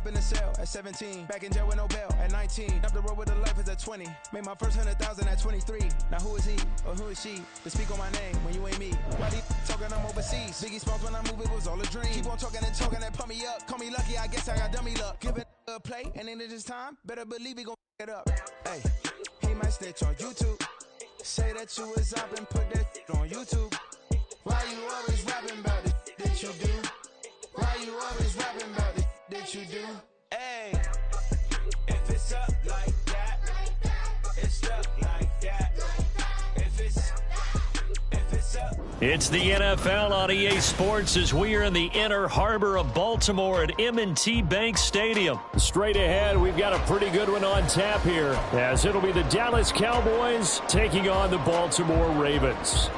up in the cell at 17. Back in jail with no bail at 19. Up the road with the life is at 20. Made my first 100,000 at 23. Now who is he or who is she to speak on my name when you ain't me? Why they talking I'm overseas? Biggie Smalls when I move it was all a dream. Keep on talking and pump me up. Call me lucky, I guess I got dummy luck. Give it a play and then it's time. Better believe he gon' it up. Hey, he might snitch on YouTube. Say that you was up and put that on YouTube. Why you always rapping about it that you do? Why you always rapping about it that you do? Hey, if it's up like that, it's up like that. If it's up. It's the NFL on EA Sports as we are in the inner harbor of Baltimore at M&T Bank Stadium. Straight ahead, we've got a pretty good one on tap here, as it'll be the Dallas Cowboys taking on the Baltimore Ravens.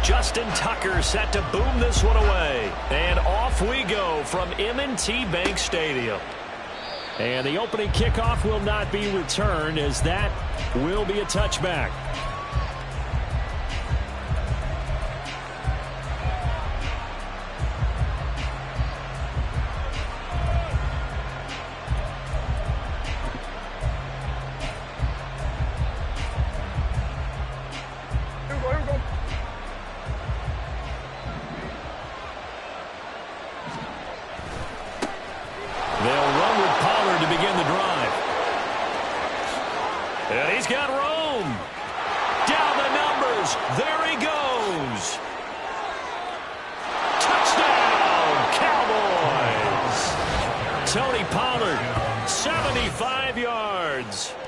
Justin Tucker set to boom this one away. And off we go from M&T Bank Stadium. And the opening kickoff will not be returned, as that will be a touchback.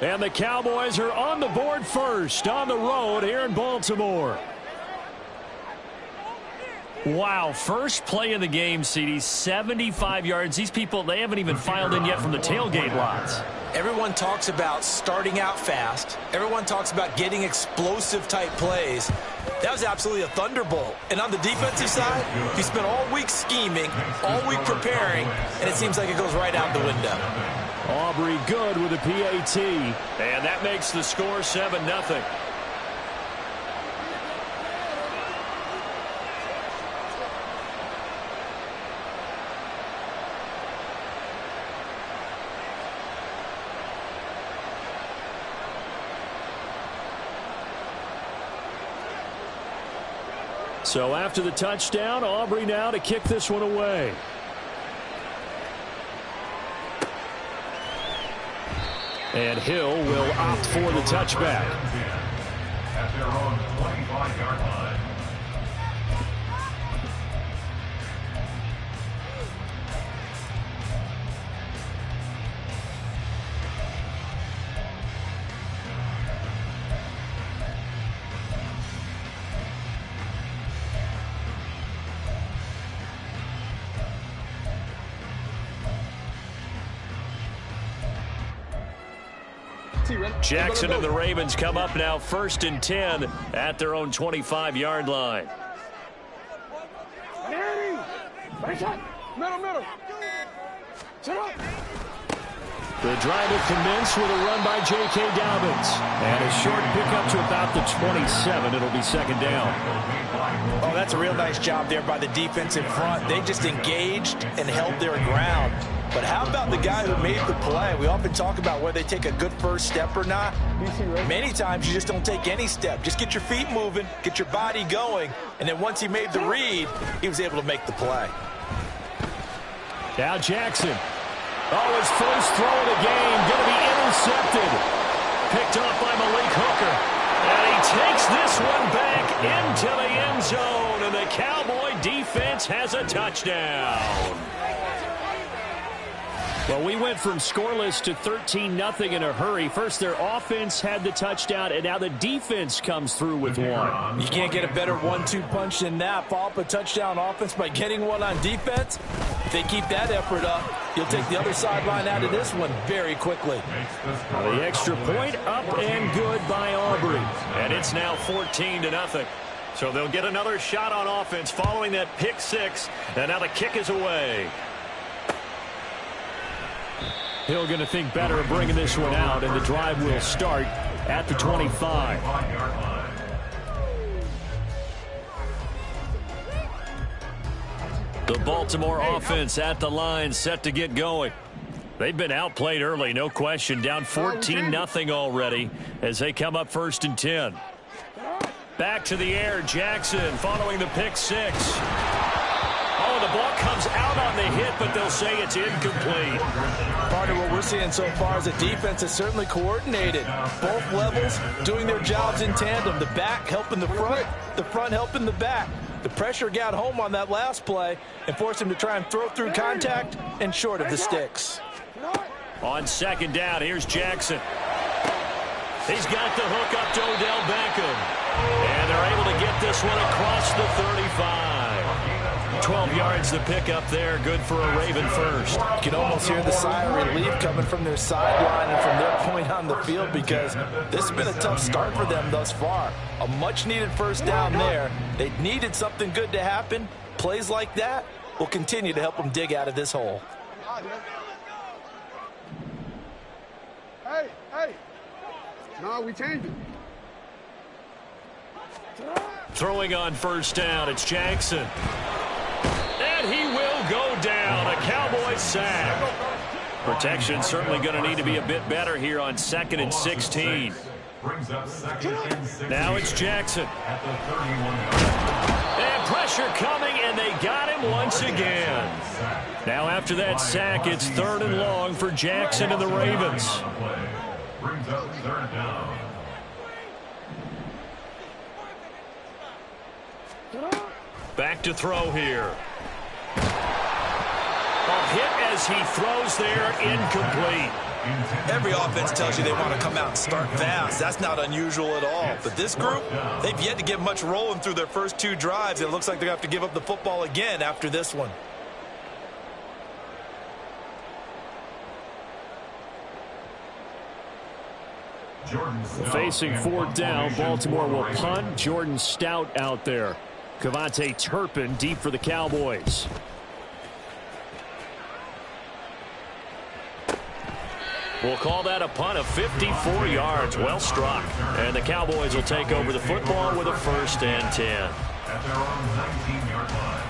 And the Cowboys are on the board first on the road here in Baltimore. Wow, first play of the game, CD, 75 yards. These people, they haven't even filed in yet from the tailgate lots. Everyone talks about starting out fast. Everyone talks about getting explosive-type plays. That was absolutely a thunderbolt. And on the defensive side, he spent all week scheming, all week preparing, and it seems like it goes right out the window. Aubrey good with a PAT. And that makes the score 7-0. So after the touchdown, Aubrey now to kick this one away. And Hill will opt for the touchback. At their own 25-yard line. Jackson and the Ravens come up now 1st and 10 at their own 25-yard line. Middle. Sit up. The drive will commence with a run by J.K. Dobbins. And a short pickup to about the 27. It'll be 2nd down. Oh, that's a real nice job there by the defense in front. They just engaged and held their ground. But how about the guy who made the play? We often talk about whether they take a good first step or not. Many times you just don't take any step. Just get your feet moving, get your body going, and then once he made the read, he was able to make the play. Now Jackson. Oh, his first throw of the game going to be intercepted. Picked off by Malik Hooker. And he takes this one back into the end zone, and the Cowboy defense has a touchdown. Well, we went from scoreless to 13-0 in a hurry. First, their offense had the touchdown, and now the defense comes through with one. You can't get a better 1-2 punch than that. Follow up a touchdown offense by getting one on defense. If they keep that effort up, you'll take the other sideline out of this one very quickly. The extra point up and good by Aubrey. And it's now 14-0. So they'll get another shot on offense following that pick six. And now the kick is away. Hill going to think better of bringing this one out, and the drive will start at the 25. The Baltimore offense at the line, set to get going. They've been outplayed early, no question. Down 14-0 already as they come up 1st and 10. Back to the air, Jackson following the pick six. Oh, the ball comes out on the hit, but they'll say it's incomplete. Partner, what we're seeing so far is the defense is certainly coordinated. Both levels doing their jobs in tandem. The back helping the front helping the back. The pressure got home on that last play and forced him to try and throw through contact and short of the sticks. On 2nd down, here's Jackson. He's got the hook up to Odell Beckham. And they're able to get this one across the 35. 12 yards to pick up there. Good for a Raven first. You can almost hear the sigh of relief coming from their sideline and from their point on the field, because this has been a tough start for them thus far. A much-needed first down there. They needed something good to happen. Plays like that will continue to help them dig out of this hole. Hey. No, we changed it. Throwing on 1st down, it's Jackson. And he will go down. A Cowboys sack. Protection certainly going to need to be a bit better here on 2nd and 16. Now it's Jackson. And pressure coming, and they got him once again. Now after that sack, it's 3rd and long for Jackson and the Ravens. Back to throw here. A hit as he throws there, incomplete. Every offense tells you they want to come out and start fast. That's not unusual at all. But this group, they've yet to get much rolling through their first 2 drives. It looks like they're going to have to give up the football again after this one. Facing 4th down, Baltimore will punt. Jordan Stout out there. Cavante Turpin deep for the Cowboys. We'll call that a punt of 54 yards. Well struck. And the Cowboys will take over the football with a 1st and 10. At their own 19-yard line.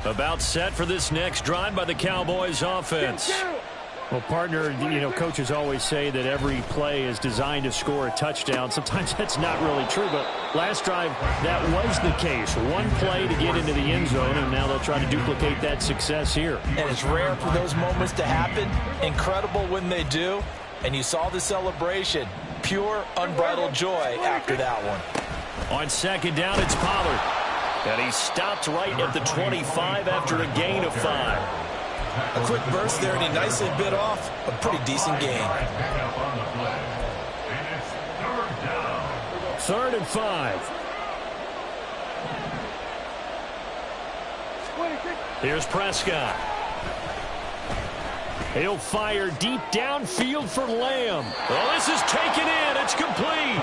About set for this next drive by the Cowboys offense. Well, partner, you know, coaches always say that every play is designed to score a touchdown. Sometimes that's not really true, but last drive, that was the case. One play to get into the end zone, and now they'll try to duplicate that success here. And it's rare for those moments to happen. Incredible when they do. And you saw the celebration. Pure, unbridled joy after that one. On 2nd down, it's Pollard. And he stopped right at the 25 after a gain of 5. A quick burst there, and he nicely bit off a pretty decent gain. 3rd and 5. Here's Prescott. He'll fire deep downfield for Lamb. Oh, this is taken in. It's complete.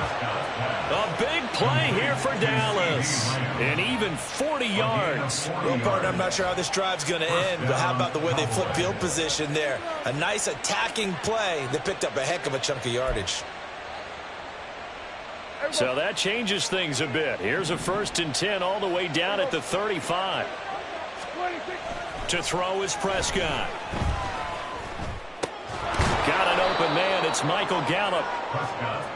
A big play here for Dallas. And even 40 yards. Well, partner, I'm not sure how this drive's going to end, but how about the way they flip field position there? A nice attacking play that picked up a heck of a chunk of yardage. So that changes things a bit. Here's a 1st and 10 all the way down at the 35. To throw is Prescott. Got an open man. It's Michael Gallup.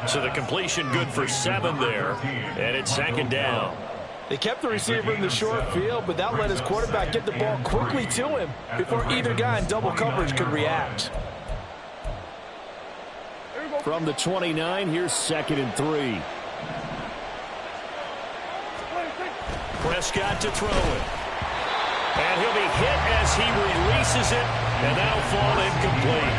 So the completion good for 7 there. And it's 2nd down. They kept the receiver in the short field, but that let his quarterback get the ball quickly to him before either guy in double coverage could react. From the 29, here's 2nd and 3. Prescott to throw it. And he'll be hit as he releases it, and that'll fall incomplete.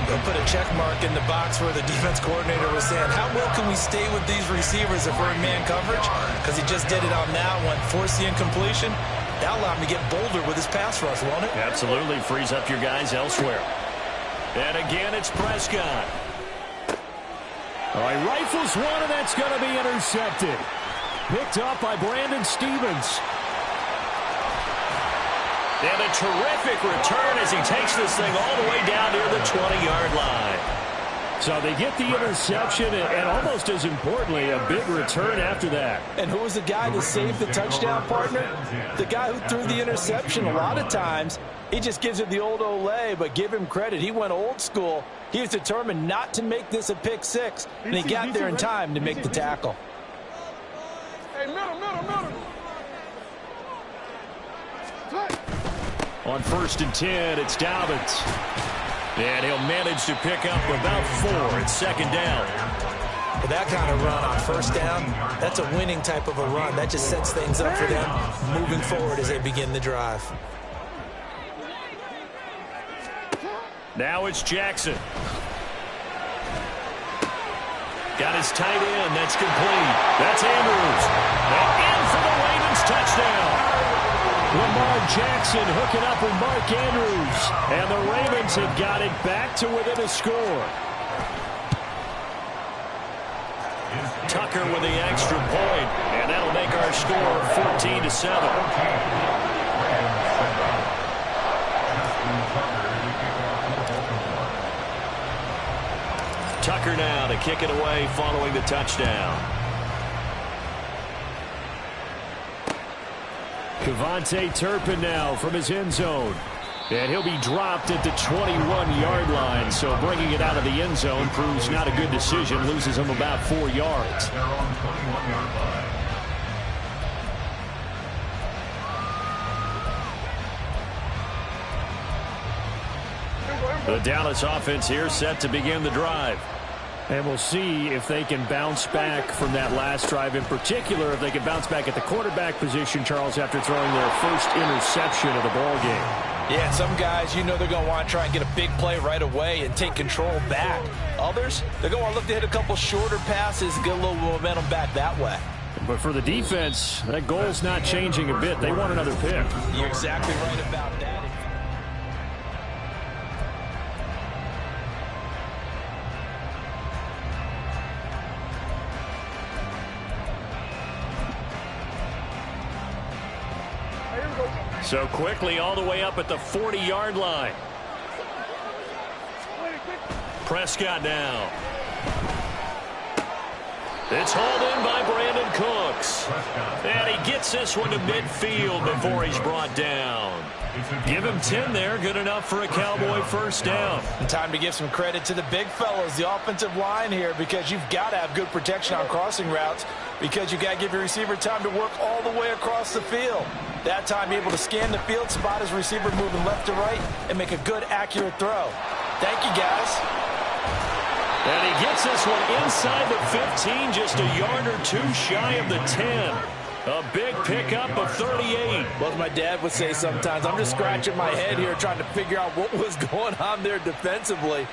They'll put a check mark in the box where the defense coordinator was saying, how well can we stay with these receivers if we're in man coverage? Because he just did it on that one. Force the incompletion. That'll allow him to get bolder with his pass rush, won't it? Absolutely. Frees up your guys elsewhere. And again, it's Prescott. All right, rifles one, and that's going to be intercepted. Picked up by Brandon Stevens. And a terrific return as he takes this thing all the way down near the 20-yard line. So they get the interception, and almost as importantly, a big return after that. And who was the guy that saved the touchdown, partner? The guy who threw the interception. A lot of times, he just gives it the old Olay, but give him credit. He went old school. He was determined not to make this a pick six, and he got there in time to make the tackle. Hey, middle. On 1st and 10, it's Dobbins. And he'll manage to pick up about 4. It's 2nd down. With that kind of run on 1st down, that's a winning type of a run. That just sets things up for them moving forward as they begin the drive. Now it's Jackson. Got his tight end. That's complete. That's Andrews. And in for the Ravens touchdown. Lamar Jackson hooking up with Mark Andrews. And the Ravens have got it back to within a score. Tucker with the extra point. And that'll make our score 14-7. Tucker now to kick it away following the touchdown. Kevontae Turpin now from his end zone. And he'll be dropped at the 21-yard line. So bringing it out of the end zone proves not a good decision. Loses him about 4 yards. They're on the 21-yard line. The Dallas offense here set to begin the drive. And we'll see if they can bounce back from that last drive, in particular if they can bounce back at the quarterback position, Charles, after throwing their first interception of the ball game. Yeah, some guys, you know they're going to want to try and get a big play right away and take control back. Others, they're going to want to look to hit a couple shorter passes and get a little momentum back that way. But for the defense, that goal's not changing a bit. They want another pick. You're exactly right about that. So quickly all the way up at the 40-yard line. Prescott now. It's hauled in by Brandon Cooks. And he gets this one to midfield before he's brought down. Give him 10 there. Good enough for a Cowboy first down. And time to give some credit to the big fellas, the offensive line here, because you've got to have good protection on crossing routes, because you've got to give your receiver time to work all the way across the field. That time, be able to scan the field, spot his receiver moving left to right, and make a good, accurate throw. Thank you, guys. And he gets this one inside the 15, just a yard or two shy of the 10. A big pickup of 38. Well, as my dad would say sometimes, I'm just scratching my head here trying to figure out what was going on there defensively.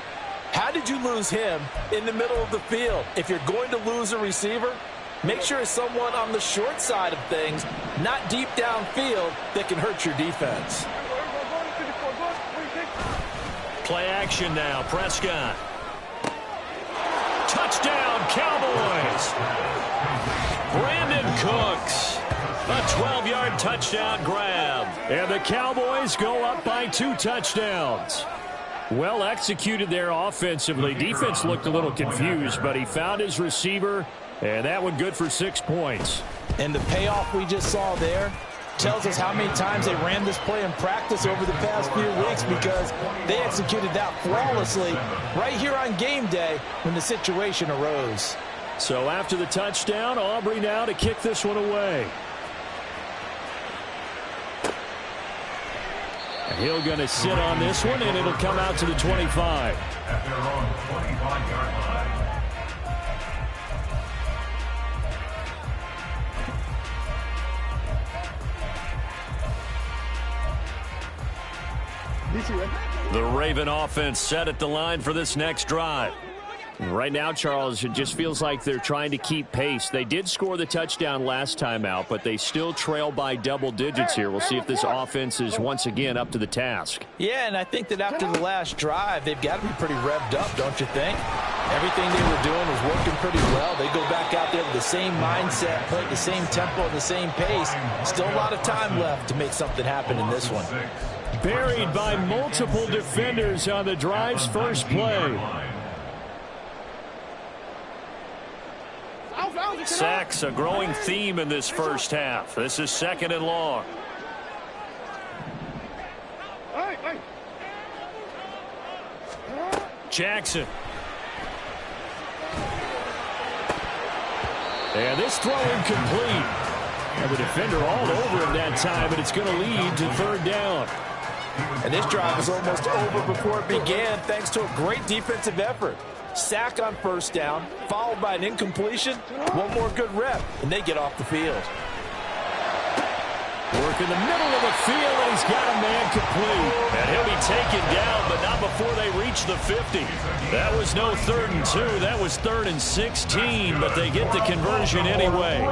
How did you lose him in the middle of the field? If you're going to lose a receiver, make sure it's someone on the short side of things, not deep downfield, that can hurt your defense. Play action now. Prescott. Touchdown, Cowboys. Brandon Cooks. A 12-yard touchdown grab. And the Cowboys go up by 2 touchdowns. Well executed there offensively. Defense looked a little confused, but he found his receiver, and that one good for 6 points. And the payoff we just saw there tells us how many times they ran this play in practice over the past few weeks, because they executed that flawlessly right here on game day when the situation arose. So after the touchdown, Aubrey now to kick this one away. And he'll going to sit on this one, and it'll come out to the 25. At their own 25-yard line. The Raven offense set at the line for this next drive. Right now, Charles, it just feels like they're trying to keep pace. They did score the touchdown last time out, but they still trail by double digits here. We'll see if this offense is once again up to the task. Yeah, and I think that after the last drive, they've got to be pretty revved up, don't you think? Everything they were doing was working pretty well. They go back out there with the same mindset, play at the same tempo and the same pace. Still a lot of time left to make something happen in this one. Buried by multiple defenders on the drive's first play. Sacks, a growing theme in this first half. This is 2nd and long. Jackson. And this throw incomplete. And the defender all over him that time, but it's going to lead to 3rd down. And this drive was almost over before it began thanks to a great defensive effort. Sack on 1st down, followed by an incompletion. One more good rep, and they get off the field. Work in the middle of the field, and he's got a man complete. And he'll be taken down, but not before they reach the 50. That was no 3rd and 2. That was 3rd and 16, but they get the conversion anyway.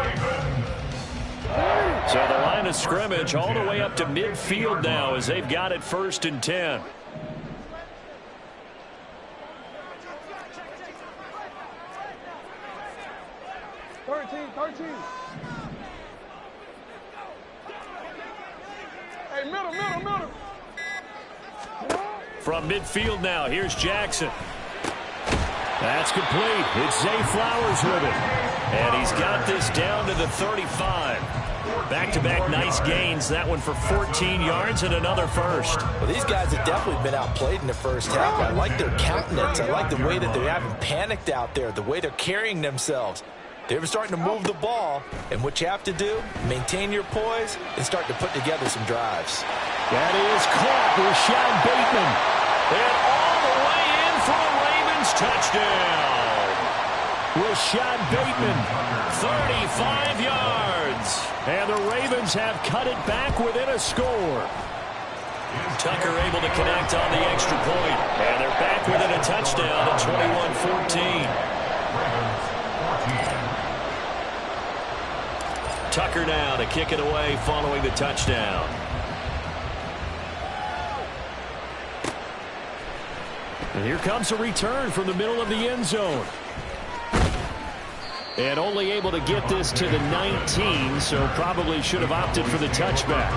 So the line of scrimmage all the way up to midfield now as they've got it 1st and 10. Hey, middle. From midfield now, here's Jackson. That's complete. It's Zay Flowers with it. And he's got this down to the 35. Back-to-back nice gains. That one for 14 yards and another first. Well, these guys have definitely been outplayed in the first half. I like their countenance. I like the way that they haven't panicked out there, the way they're carrying themselves. They're starting to move the ball, and what you have to do, maintain your poise and start to put together some drives. That is caught. Rashad Bateman. And all the way in for a Ravens touchdown. Rashad Bateman, 35 yards. And the Ravens have cut it back within a score. Tucker able to connect on the extra point. And they're back within a touchdown at 21-14. Tucker now to kick it away following the touchdown. And here comes a return from the middle of the end zone. And only able to get this to the 19, so probably should have opted for the touchback.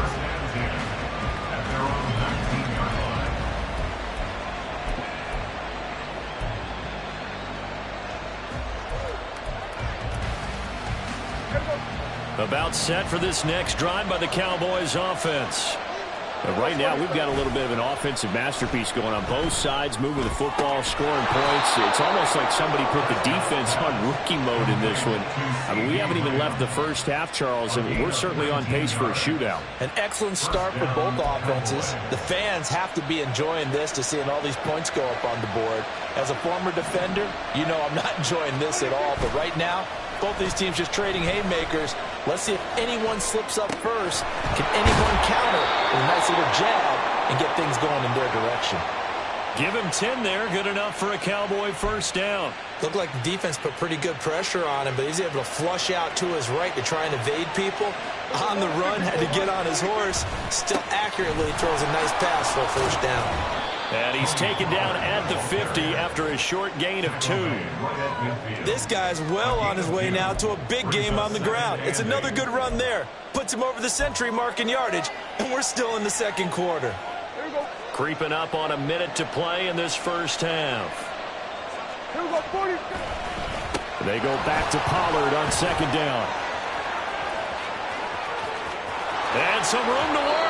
About set for this next drive by the Cowboys offense. But right now, we've got a little bit of an offensive masterpiece going on both sides, moving the football, scoring points. It's almost like somebody put the defense on rookie mode in this one. I mean, we haven't even left the first half, Charles, and we're certainly on pace for a shootout. An excellent start for both offenses. The fans have to be enjoying this to seeing all these points go up on the board. As a former defender, you know I'm not enjoying this at all. But right now, both these teams just trading haymakers. Let's see if anyone slips up first. Can anyone counter with a nice little jab and get things going in their direction? Give him 10 there. Good enough for a Cowboy first down. Looked like the defense put pretty good pressure on him, but he's able to flush out to his right to try and evade people. On the run, had to get on his horse. Still accurately throws a nice pass for a first down. And he's taken down at the 50 after a short gain of 2. This guy's well on his way now to a big game on the ground. It's another good run there. Puts him over the century mark in yardage, and we're still in the second quarter. Creeping up on a minute to play in this first half. They go back to Pollard on second down. And some room to work.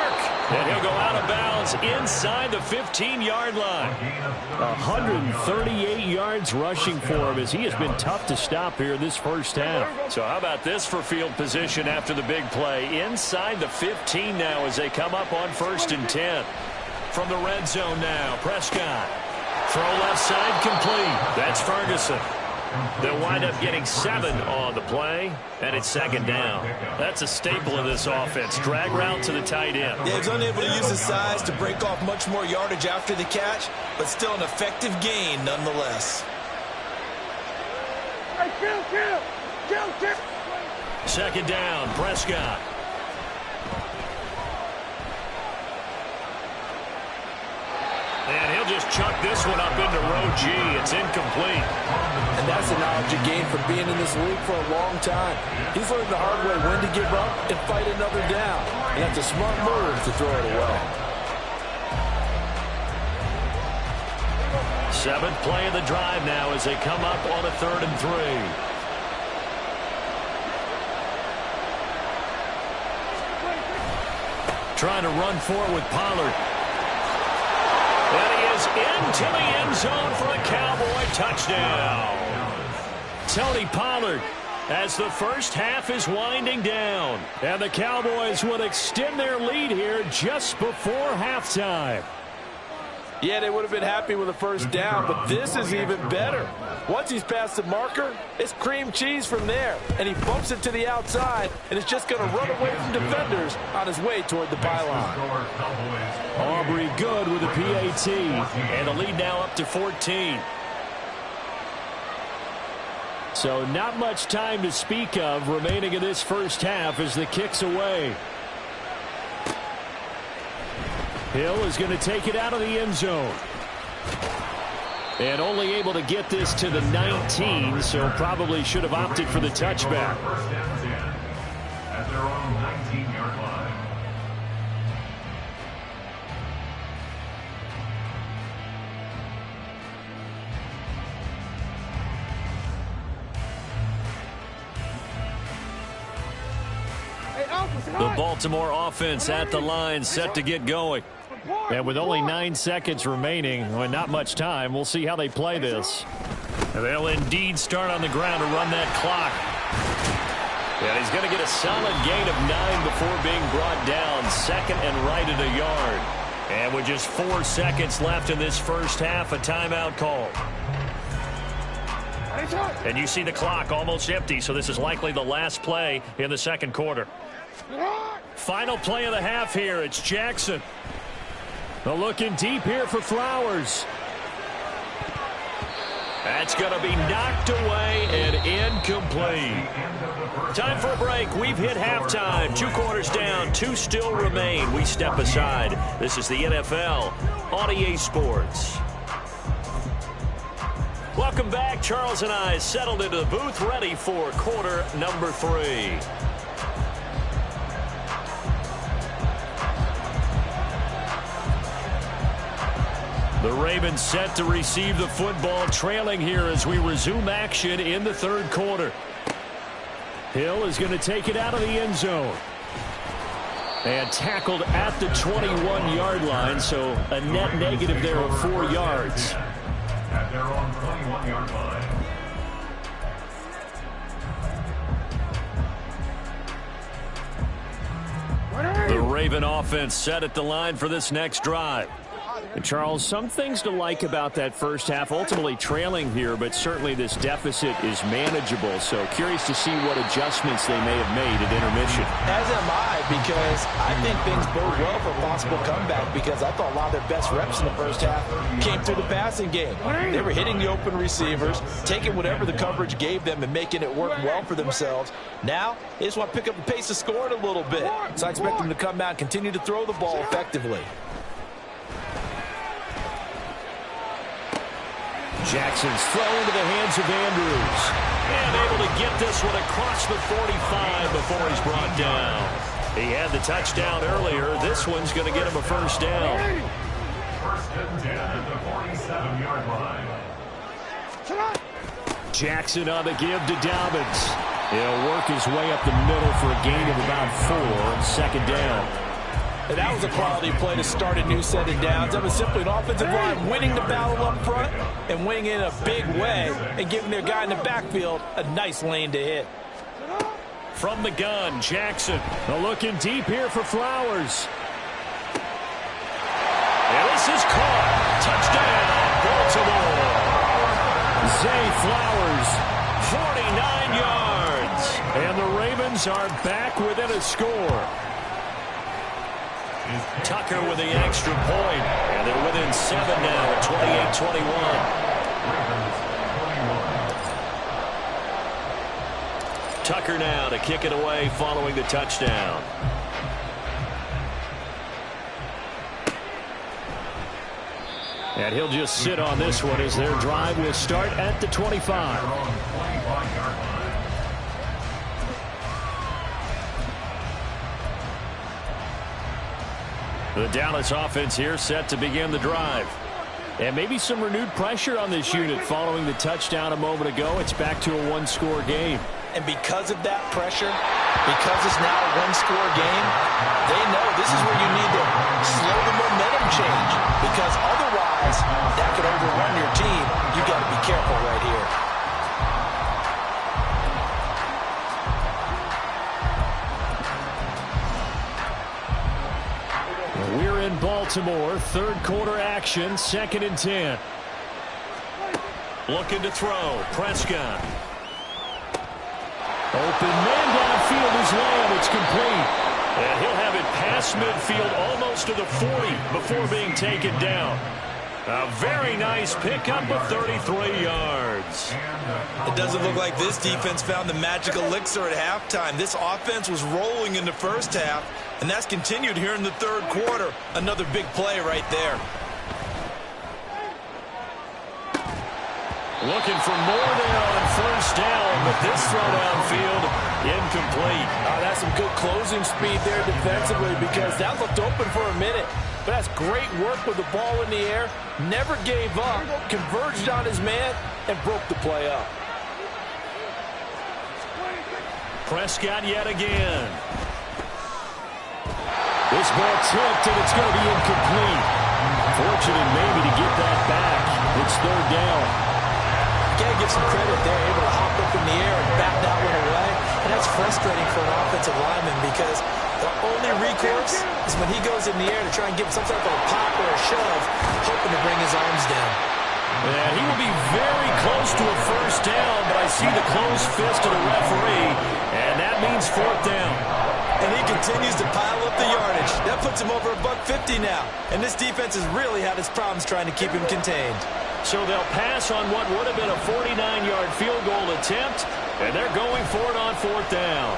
And he'll go out of bounds inside the 15-yard line. 138 yards rushing for him as he has been tough to stop here this first half. So how about this for field position after the big play? Inside the 15 now as they come up on 1st and 10. From the red zone now, Prescott. Throw left side complete. That's Ferguson. They'll wind up getting 7 on the play, and it's second down. That's a staple of this offense. Drag route to the tight end. Yeah, he's unable to use his size to break off much more yardage after the catch, but still an effective gain nonetheless. Second down, Prescott. And he'll just chuck this one up into row G. It's incomplete. And that's the knowledge you gain from being in this league for a long time. He's learned the hard way when to give up and fight another down. And that's a smart move to throw it away. Seventh play of the drive now as they come up on a 3rd and 3. Trying to run for it with Pollard. And he is into the end zone for a Cowboy touchdown. Tony Pollard as the first half is winding down. And the Cowboys will extend their lead here just before halftime. Yeah, they would have been happy with a first down, but this is even better. Once he's past the marker, it's cream cheese from there. And he bumps it to the outside, and it's just going to run away from defenders on his way toward the pylon. Aubrey good with a PAT. And the lead now up to 14. So not much time to speak of remaining in this first half as the kick's away. Hill is going to take it out of the end zone. And only able to get this to the 19, so probably should have opted for the touchback. First down and 10 at their own 19-yard line. The Baltimore offense at the line, set to get going. And with only 9 seconds remaining, well, not much time, we'll see how they play this. And they'll indeed start on the ground to run that clock. And he's going to get a solid gain of 9 before being brought down. Second and right at a yard. And with just 4 seconds left in this first half, a timeout call. And you see the clock almost empty, so this is likely the last play in the second quarter. Final play of the half here. It's Jackson. They're looking deep here for Flowers. That's going to be knocked away and incomplete. Time for a break. We've hit halftime. 2 quarters down. 2 still remain. We step aside. This is the NFL on EA Sports. Welcome back. Charles and I settled into the booth, ready for quarter number 3. The Ravens set to receive the football, trailing here as we resume action in the third quarter. Hill is going to take it out of the end zone. And tackled at the 21-yard line, so a net negative there of 4 yards. At their own 21-yard line. The Raven offense set at the line for this next drive. And Charles, some things to like about that first half. Ultimately trailing here, but certainly this deficit is manageable. So curious to see what adjustments they may have made at intermission. As am I, because I think things bode well for a possible comeback, because I thought a lot of their best reps in the first half came through the passing game. They were hitting the open receivers, taking whatever the coverage gave them and making it work well for themselves. Now, they just want to pick up the pace of scoring a little bit. So I expect them to come out and continue to throw the ball effectively. Jackson's throw into the hands of Andrews. And able to get this one across the 45 before he's brought down. He had the touchdown earlier. This one's going to get him a first down. First and 10 at the 47-yard line. Jackson on the give to Dobbins. He'll work his way up the middle for a gain of about 4. Second down. And that was a quality play to start a new set of downs. That was simply an offensive line winning the battle up front and winning in a big way and giving their guy in the backfield a nice lane to hit. From the gun, Jackson. They're looking deep here for Flowers. And this is caught. Touchdown, Baltimore. Zay Flowers. 49 yards. And the Ravens are back within a score. Tucker with the extra point. And they're within 7 now at 28-21. Tucker now to kick it away following the touchdown. And he'll just sit on this one as their drive will start at the 25. The Dallas offense here set to begin the drive. And maybe some renewed pressure on this unit following the touchdown a moment ago. It's back to a one-score game. And because of that pressure, because it's now a one-score game, they know this is where you need to slow the momentum change. Because otherwise, that could overrun your team. You got to be careful right here. We're in Baltimore. Third quarter action. 2nd and 10. Looking to throw. Prescott. Open man downfield is Lamb. It's complete. And he'll have it past midfield almost to the 40 before being taken down. A very nice pickup of 33 yards. It doesn't look like this defense found the magic elixir at halftime. This offense was rolling in the first half, and that's continued here in the third quarter. Another big play right there. Looking for more there on first down, but this throw downfield incomplete. That's some good closing speed there defensively because that looked open for a minute. But that's great work with the ball in the air. Never gave up, converged on his man, and broke the play up. Prescott yet again. This ball tipped, and it's going to be incomplete. Fortunate maybe to get that back. It's third down. Got to give some credit there, able to hop up in the air and bat that one away. And that's frustrating for an offensive lineman because the only recourse is when he goes in the air to try and give some type of a pop or a shove, hoping to bring his arms down. Yeah, he will be very close to a first down, but I see the closed fist of the referee, and that means fourth down. And he continues to pile up the yardage. That puts him over $150 now. And this defense has really had its problems trying to keep him contained. So they'll pass on what would have been a 49-yard field goal attempt, and they're going for it on fourth down.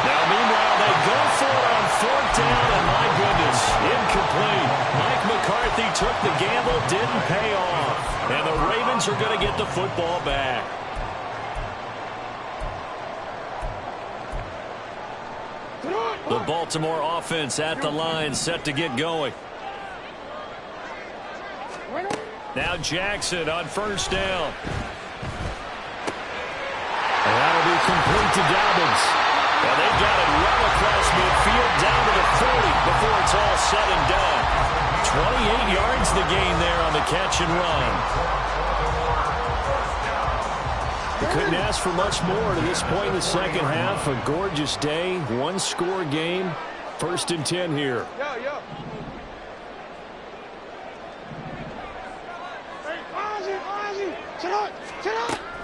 Now, meanwhile, they go for it on fourth down, and my goodness, incomplete. Mike McCarthy took the gamble, didn't pay off. And the Ravens are going to get the football back. The Baltimore offense at the line, set to get going. Now Jackson on first down. And that'll be complete to Dobbins. And they've got it well across midfield down to the 40 before it's all said and done. 28 yards the gain there on the catch and run. You couldn't ask for much more to this point in the second half. A gorgeous day, one-score game. 1st and 10 here.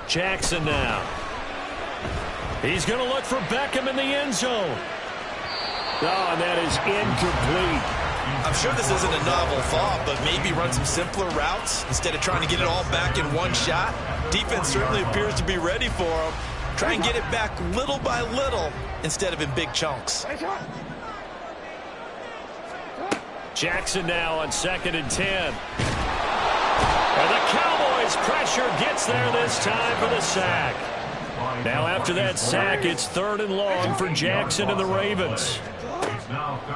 Jackson now. He's going to look for Beckham in the end zone. Oh, and that is incomplete. I'm sure this isn't a novel thought, but maybe run some simpler routes instead of trying to get it all back in one shot. Defense certainly appears to be ready for him. Try and get it back little by little instead of in big chunks. Jackson now on 2nd and 10. And the Cowboys pressure gets there this time for the sack. Now after that sack, it's 3rd and long for Jackson and the Ravens.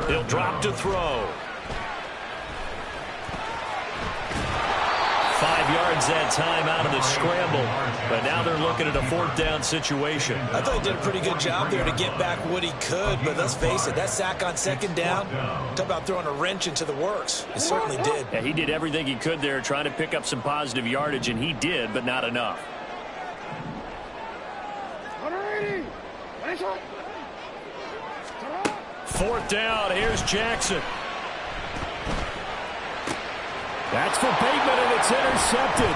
He'll drop to throw. 5 yards that time out of the scramble. But now they're looking at a 4th down situation. I thought he did a pretty good job there to get back what he could. But let's face it, that sack on 2nd down, talk about throwing a wrench into the works. It certainly did. Yeah, he did everything he could there trying to pick up some positive yardage, and he did, but not enough. 4th down. Here's Jackson. That's for Bateman, and it's intercepted.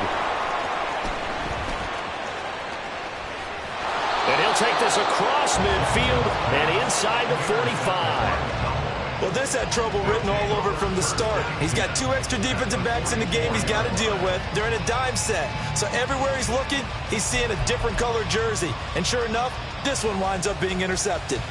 And he'll take this across midfield and inside the 45. Well, this had trouble written all over from the start. He's got 2 extra defensive backs in the game he's got to deal with. They're in a dime set. So everywhere he's looking, he's seeing a different color jersey. And sure enough, this one winds up being intercepted.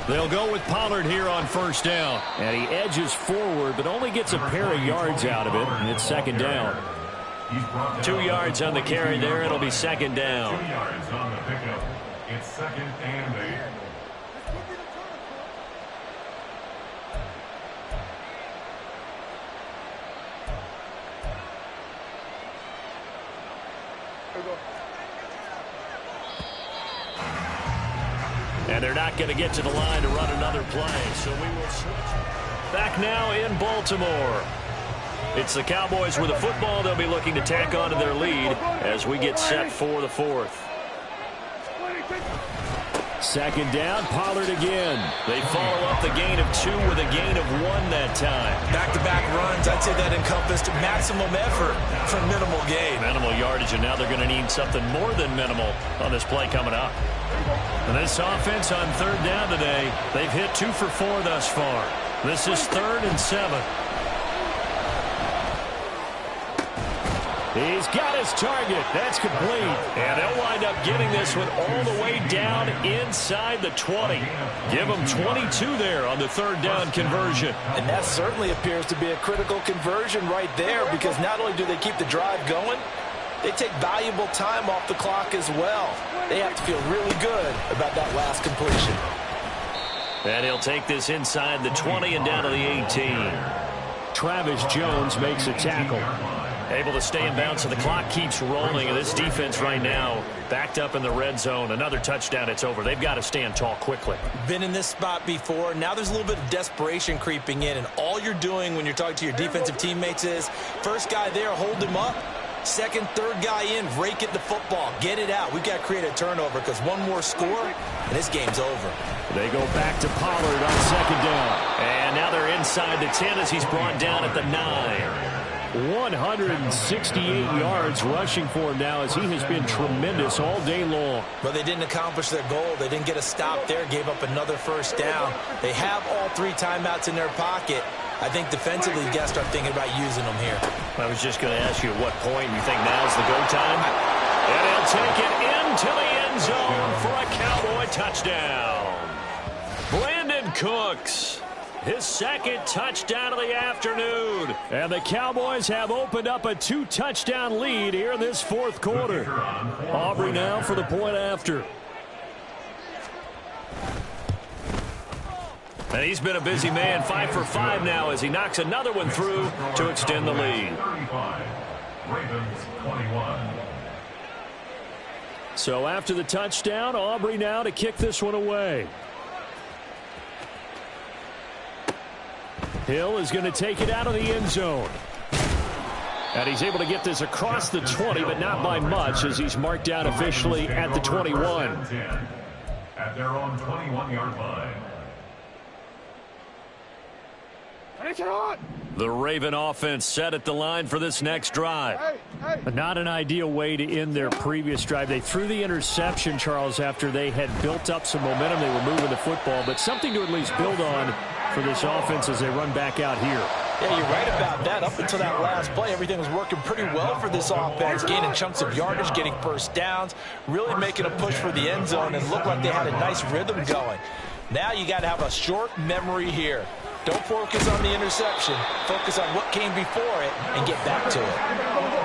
They'll go with Pollard here on first down. And he edges forward, but only gets a pair of yards out of it, and it's second down. 2 yards on the carry there. It'll be second down. 2 yards on the pickup. It's second and 8. And they're not going to get to the line to run another play, so we will switch. Back now in Baltimore. It's the Cowboys with the football. They'll be looking to tack on to their lead as we get set for the 4th. Second down, Pollard again. They follow up the gain of 2 with a gain of 1 that time. Back-to-back runs, I'd say that encompassed maximum effort for minimal gain. Minimal yardage, and now they're going to need something more than minimal on this play coming up. And this offense on third down today, they've hit 2 for 4 thus far. This is 3rd and 7. He's got his target. That's complete. And they'll wind up getting this one all the way down inside the 20. Give them 22 there on the third down conversion. And that certainly appears to be a critical conversion right there, because not only do they keep the drive going, they take valuable time off the clock as well. They have to feel really good about that last completion. And he'll take this inside the 20 and down to the 18. Travis Jones makes a tackle. Able to stay in bounds, so the clock keeps rolling. And this defense right now backed up in the red zone. Another touchdown, it's over. They've got to stand tall quickly. Been in this spot before. Now there's a little bit of desperation creeping in. And all you're doing when you're talking to your defensive teammates is, first guy there, hold him up. Second, third guy in, rake at the football. Get it out. We've got to create a turnover, because one more score, and this game's over. They go back to Pollard on second down. And now they're inside the 10 as he's brought down at the 9. 168 yards rushing for him now, as he has been tremendous all day long. But they didn't accomplish their goal. They didn't get a stop there, gave up another first down. They have all 3 timeouts in their pocket. I think defensively, you got to start thinking about using them here. I was just going to ask you at what point you think now's the go time. And he'll take it into the end zone for a Cowboy touchdown. Brandon Cooks, his second touchdown of the afternoon. And the Cowboys have opened up a 2-touchdown lead here in this 4th quarter. Aubrey now for the point after. And he's been a busy man, 5 for 5 now as he knocks another one through to extend the lead. 35, Ravens 21. So after the touchdown, Aubrey now to kick this one away. Hill is going to take it out of the end zone. And he's able to get this across the 20, but not by much, as he's marked out officially at the 21. At their own 21-yard line. The Raven offense set at the line for this next drive. Not an ideal way to end their previous drive. They threw the interception, Charles, after they had built up some momentum. They were moving the football, but something to at least build on for this offense as they run back out here. Yeah, you're right about that. Up until that last play, everything was working pretty well for this offense, gaining chunks of yardage, getting first downs, really making a push for the end zone, and looked like they had a nice rhythm going. Now you got to have a short memory here. Don't focus on the interception. Focus on what came before it and get back to it.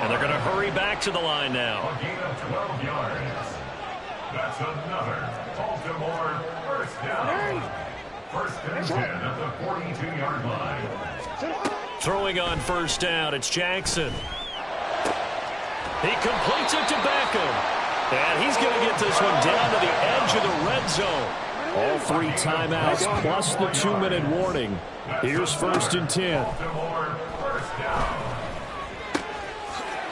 And they're going to hurry back to the line now. A gain of 12 yards. That's another Baltimore first down. First and 10 at the 42-yard line. Throwing on first down, it's Jackson. He completes it to Beckham. And he's going to get this one down to the edge of the red zone. All 3 timeouts plus the 2-minute warning. Here's first and 10.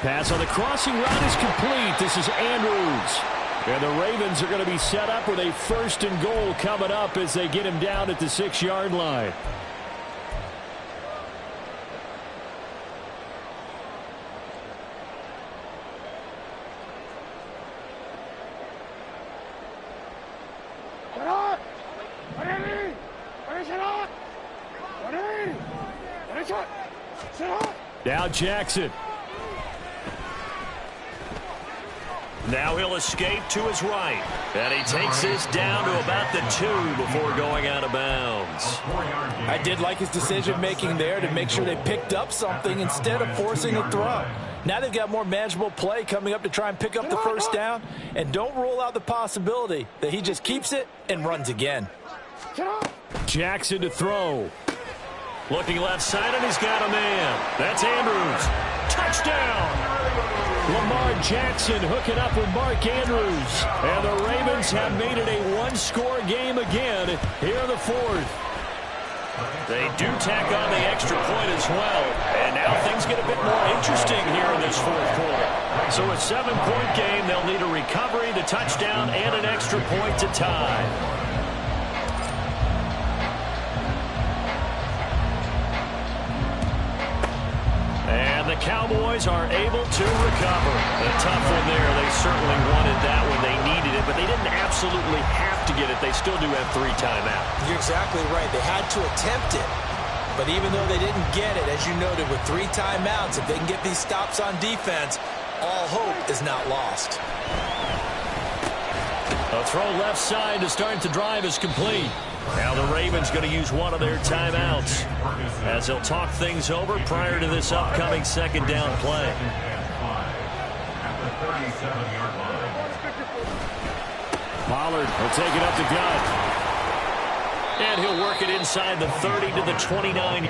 Pass on the crossing route is complete. This is Andrews. And the Ravens are going to be set up with a first and goal coming up as they get him down at the 6-yard line. Now Jackson. Now he'll escape to his right. And he takes this down to about the 2 before going out of bounds. I did like his decision-making there to make sure they picked up something instead of forcing a throw. Now they've got more manageable play coming up to try and pick up the first down. And don't rule out the possibility that he just keeps it and runs again. Jackson to throw. Looking left side, and he's got a man. That's Andrews. Touchdown! Lamar Jackson hooking up with Mark Andrews. And the Ravens have made it a one-score game again here in the fourth. They do tack on the extra point as well. And now things get a bit more interesting here in this fourth quarter. So a 7-point game, they'll need a recovery, the touchdown, and an extra point to tie. And the Cowboys are able to recover. A tough one there. They certainly wanted that when they needed it, but they didn't absolutely have to get it. They still do have 3 timeouts. You're exactly right. They had to attempt it. But even though they didn't get it, as you noted, with 3 timeouts, if they can get these stops on defense, all hope is not lost. A throw left side to start the drive is complete. Now the Ravens going to use one of their timeouts as they'll talk things over prior to this upcoming second down play. Pollard will take it up the gut. And he'll work it inside the 30 to the 29.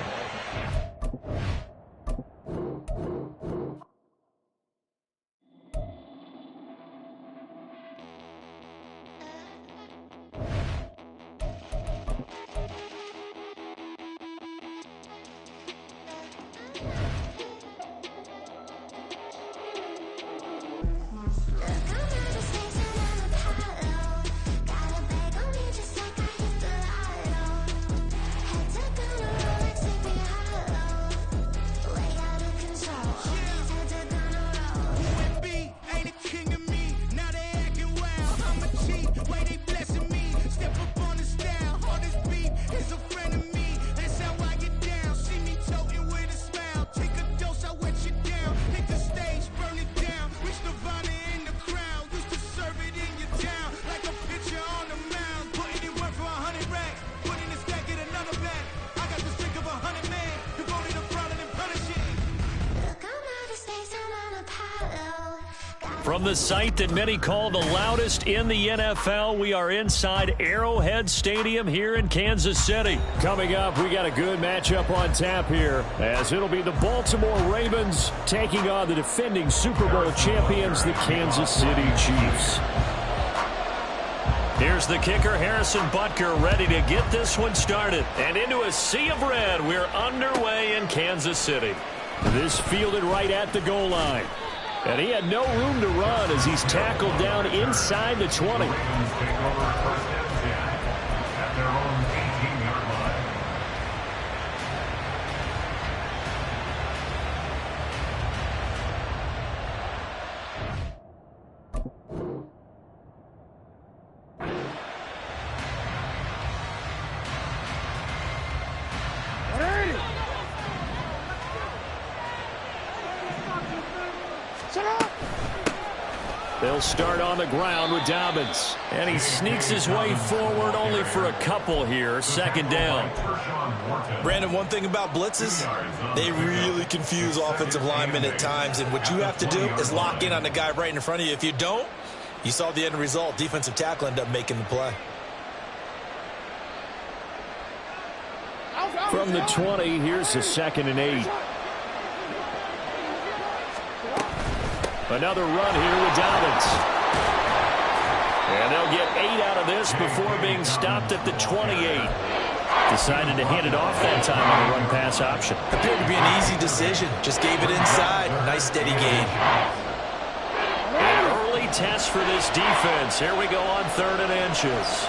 From the site that many call the loudest in the NFL, we are inside Arrowhead Stadium here in Kansas City. Coming up, we got a good matchup on tap here, as it'll be the Baltimore Ravens taking on the defending Super Bowl champions, the Kansas City Chiefs. Here's the kicker, Harrison Butker, ready to get this one started. And into a sea of red, we're underway in Kansas City. This fielded right at the goal line. And he had no room to run as he's tackled down inside the 20. They'll start on the ground with Dobbins. And he sneaks his way forward only for a couple here. Second down. Brandon, one thing about blitzes, they really confuse offensive linemen at times. And what you have to do is lock in on the guy right in front of you. If you don't, you saw the end result. Defensive tackle ended up making the play. From the 20, here's the 2nd and 8. Another run here with Dobbins. And they'll get 8 out of this before being stopped at the 28. Decided to hand it off that time on a run-pass option. Appeared to be an easy decision. Just gave it inside. Nice steady gain. An early test for this defense. Here we go on 3rd and inches.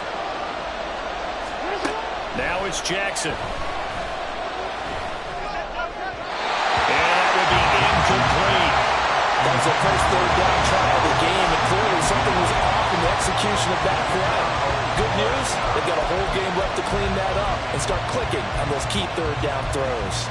Now it's Jackson. And that will be incomplete. That was the first 3rd down try of the game, and clearly something was off in the execution of that play. Good news, they've got a whole game left to clean that up and start clicking on those key 3rd down throws.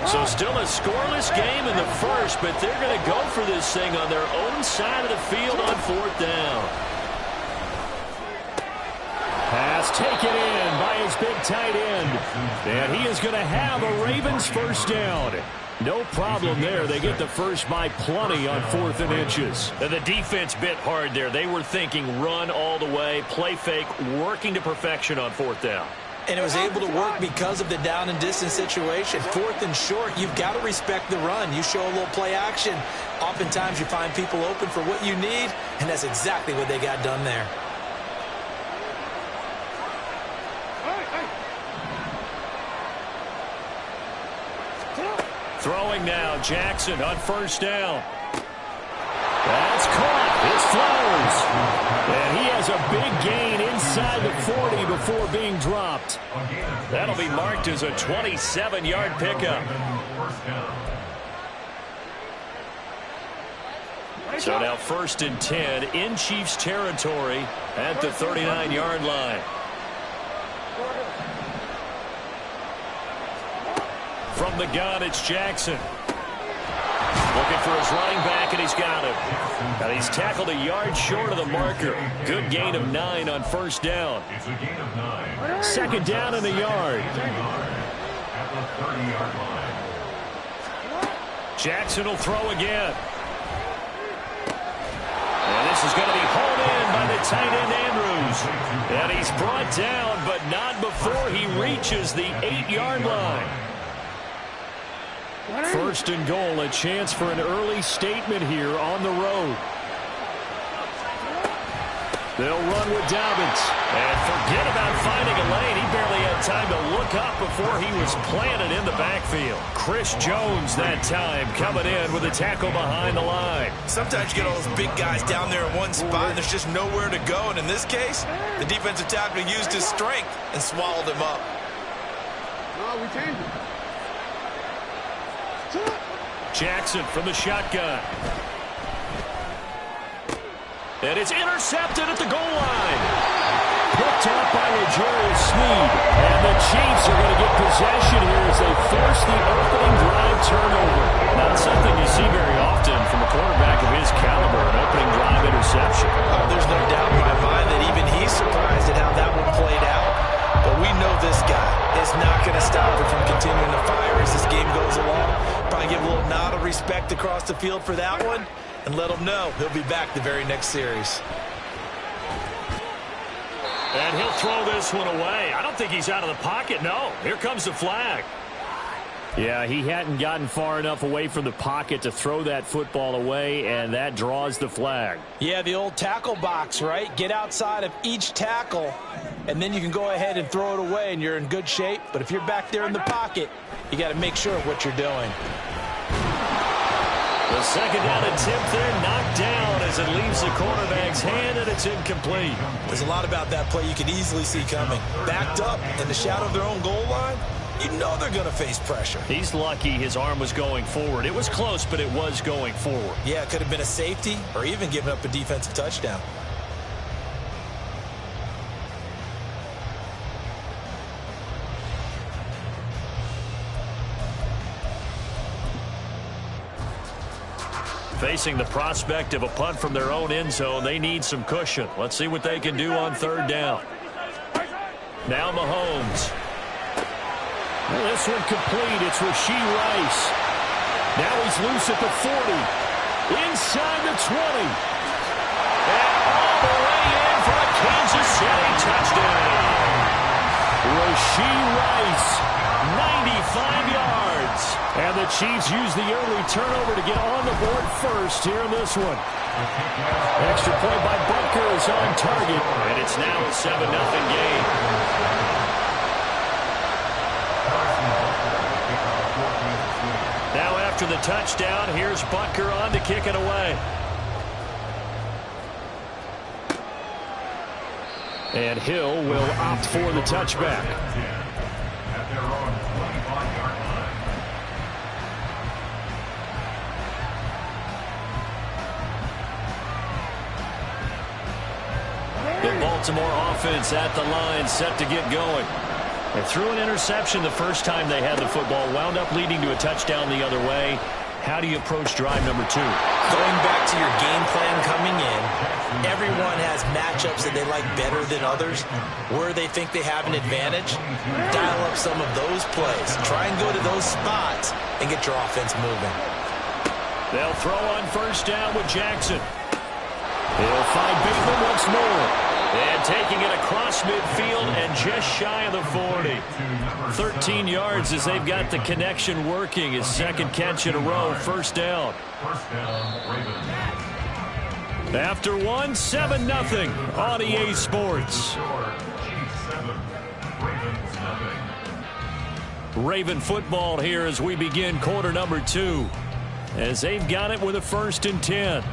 So still a scoreless game in the first, but they're going to go for this thing on their own side of the field on 4th down. Pass taken in by his big tight end. And he is going to have a Ravens first down. No problem there. They get the first by plenty on 4th and inches. And the defense bit hard there. They were thinking run all the way, play fake, working to perfection on 4th down. And it was able to work because of the down and distance situation. 4th and short, you've got to respect the run. You show a little play action. Oftentimes you find people open for what you need, and that's exactly what they got done there. Throwing now, Jackson on first down. That's caught. It flows. And he has a big gain inside the 40 before being dropped. That'll be marked as a 27-yard pickup. So now 1st and 10 in Chiefs territory at the 39-yard line. From the gun, it's Jackson. Looking for his running back, and he's got him. And he's tackled a yard short of the marker. Good gain of 9 on first down. It's a gain of 9. Second down in a yard. At the 30-yard line. Jackson will throw again. And this is going to be hauled in by the tight end, Andrews. And he's brought down, but not before he reaches the 8-yard line. First and goal, a chance for an early statement here on the road. They'll run with Dobbins. And forget about finding a lane. He barely had time to look up before he was planted in the backfield. Chris Jones that time coming in with a tackle behind the line. Sometimes you get all those big guys down there in one spot, and there's just nowhere to go. And in this case, the defensive tackle used his strength and swallowed him up. No, we changed it. Jackson from the shotgun. And it's intercepted at the goal line. Picked up by L'Jarius Sneed. And the Chiefs are going to get possession here as they force the opening drive turnover. Not something you see very often from a quarterback of his caliber, an opening drive interception. There's no doubt in my mind that even he's surprised at how that one played out. But we know this guy is not going to stop him from continuing to fire as this game goes along. Probably give a little nod of respect across the field for that one and let him know he'll be back the very next series. And he'll throw this one away. I don't think he's out of the pocket. No, here comes the flag. Yeah, he hadn't gotten far enough away from the pocket to throw that football away, and that draws the flag. Yeah, the old tackle box, right? Get outside of each tackle, and then you can go ahead and throw it away, and you're in good shape. But if you're back there in the pocket, you got to make sure of what you're doing. The second down attempt there knocked down as it leaves the quarterback's hand, and it's incomplete. There's a lot about that play you can easily see coming. Backed up in the shadow of their own goal line, you know they're going to face pressure. He's lucky his arm was going forward. It was close, but it was going forward. Yeah, it could have been a safety or even given up a defensive touchdown. Facing the prospect of a punt from their own end zone, they need some cushion. Let's see what they can do on third down. Now Mahomes. Well, this one complete. It's Rashee Rice. Now he's loose at the 40. Inside the 20. And all the way in for a Kansas City touchdown. Rashee Rice, 95 yards. And the Chiefs use the early turnover to get on the board first here in this one. Extra point by Butker is on target. And it's now a 7-0 game. Now after the touchdown, here's Butker on to kick it away. And Hill will opt for the touchback. At their own 25-yard line. The Baltimore offense at the line, set to get going. They threw an interception the first time they had the football, wound up leading to a touchdown the other way. How do you approach drive number 2? Going back to your game plan coming in, everyone has matchups that they like better than others, where they think they have an advantage. Dial up some of those plays. Try and go to those spots and get your offense moving. They'll throw on first down with Jackson. He'll find Bateman once more. And taking it across midfield and just shy of the 40. 13 yards as they've got the connection working. His second catch in a row, first down. After one, 7-0 on EA Sports. Raven football here as we begin quarter number 2. As they've got it with a 1st and 10.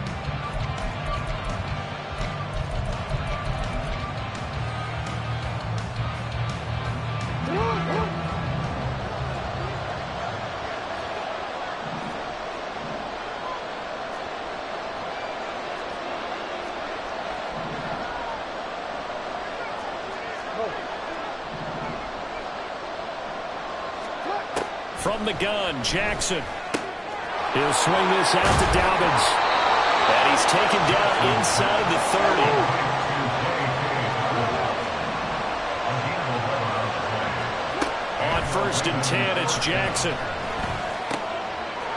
From the gun, Jackson. He'll swing this out to Dobbins. And he's taken down inside the 30. On 1st and 10, it's Jackson.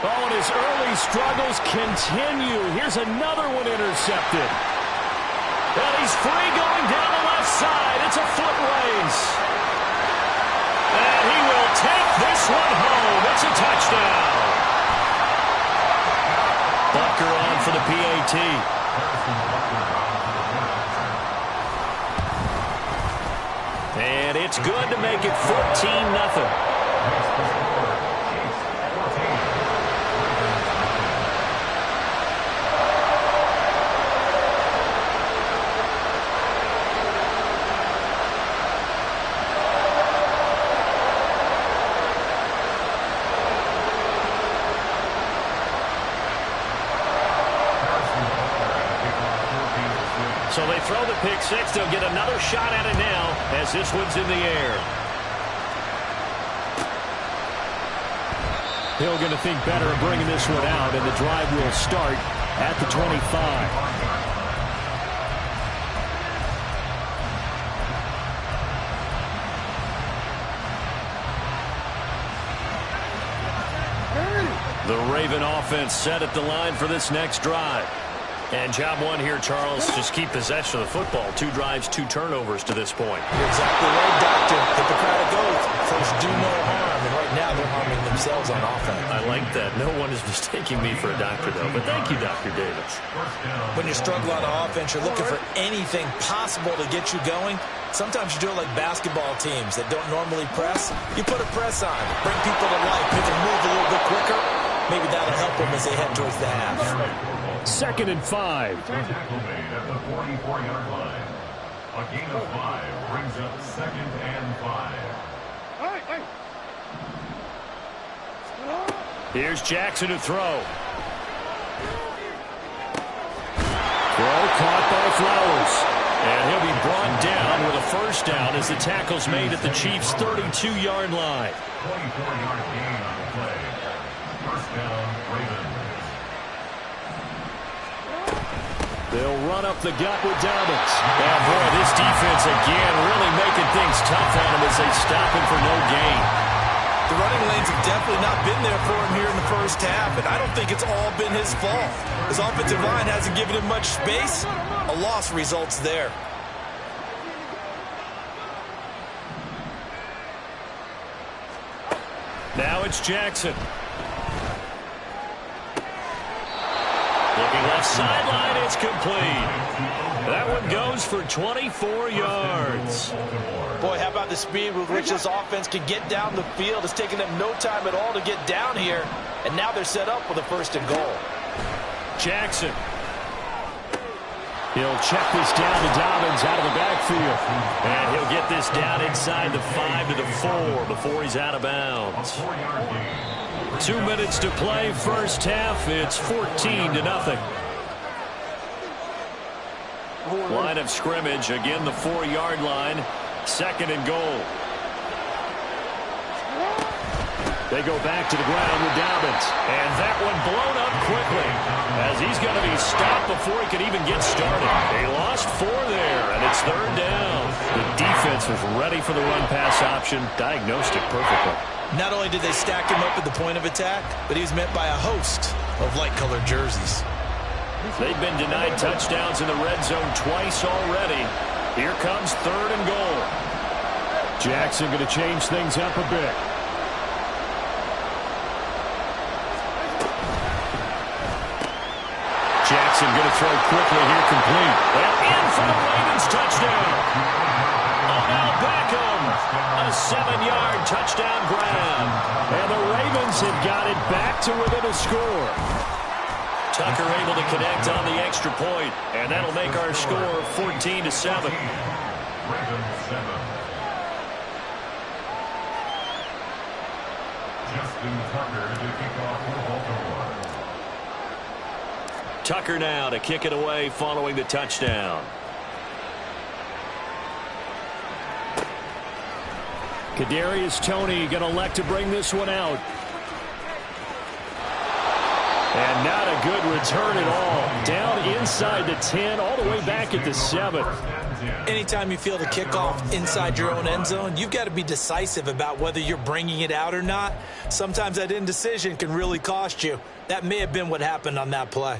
Oh, and his early struggles continue. Here's another one intercepted. And he's free going down the left side. It's a foot race. And he will take this one home. It's a touchdown. Bucker on for the PAT. And it's good to make it 14-0. So they throw the pick six. They'll get another shot at it now as this one's in the air. Hill going to think better of bringing this one out, and the drive will start at the 25. The Raven offense set at the line for this next drive. And job one here, Charles, just keep possession of the football. 2 drives, 2 turnovers to this point. You're exactly right, Doctor. Hippocratic oath. First, do no harm. And right now, they're harming themselves on offense. I like that. No one is mistaking me for a doctor, though. But thank you, Dr. Davis. When you struggle on offense, you're looking for anything possible to get you going. Sometimes you do it like basketball teams that don't normally press. You put a press on, bring people to life, make them move a little bit quicker. Maybe that'll help them as they head towards the half. 2nd and 5. Tackle made at the 44-yard line. A gain of 5 brings up 2nd and 5. Here's Jackson to throw. Throw caught by Flowers. And he'll be brought down with a first down as the tackle's made at the Chiefs' 32-yard line. 24-yard gain on the play. First down, Ravens. They'll run up the gut with Dobbins. And boy, this defense again really making things tough on him as they stop him for no gain. The running lanes have definitely not been there for him here in the first half, and I don't think it's all been his fault. His offensive line hasn't given him much space. A loss results there. Now it's Jackson. Looking left sideline, it's complete. That one goes for 24 yards. Boy, how about the speed with which this offense can get down the field? It's taken them no time at all to get down here, and now they're set up with a 1st and goal. Jackson. He'll check this down to Dobbins out of the backfield. And he'll get this down inside the 5 to the 4 before he's out of bounds. 2 minutes to play, first half. It's 14-0. Line of scrimmage, again the 4-yard line. 2nd and goal. They go back to the ground with Dobbins. And that one blown up quickly as he's going to be stopped before he could even get started. They lost 4 there, and it's 3rd down. The defense was ready for the run-pass option, diagnosed it perfectly. Not only did they stack him up at the point of attack, but he was met by a host of light-colored jerseys. They've been denied touchdowns in the red zone twice already. Here comes 3rd and goal. Jackson going to change things up a bit. Jackson going to throw quickly here, complete. And in for the Ravens touchdown. Odell Beckham, a 7-yard touchdown grab. And the Ravens have got it back to within a score. Tucker able to connect on the extra point, and that'll make our score 14-7. Ravens 7. Justin Tucker to kick off for Baltimore. Tucker now to kick it away following the touchdown. Kadarius Toney going to elect to bring this one out. And not a good return at all. Down inside the 10, all the way back at the 7. Anytime you feel the kickoff inside your own end zone, you've got to be decisive about whether you're bringing it out or not. Sometimes that indecision can really cost you. That may have been what happened on that play.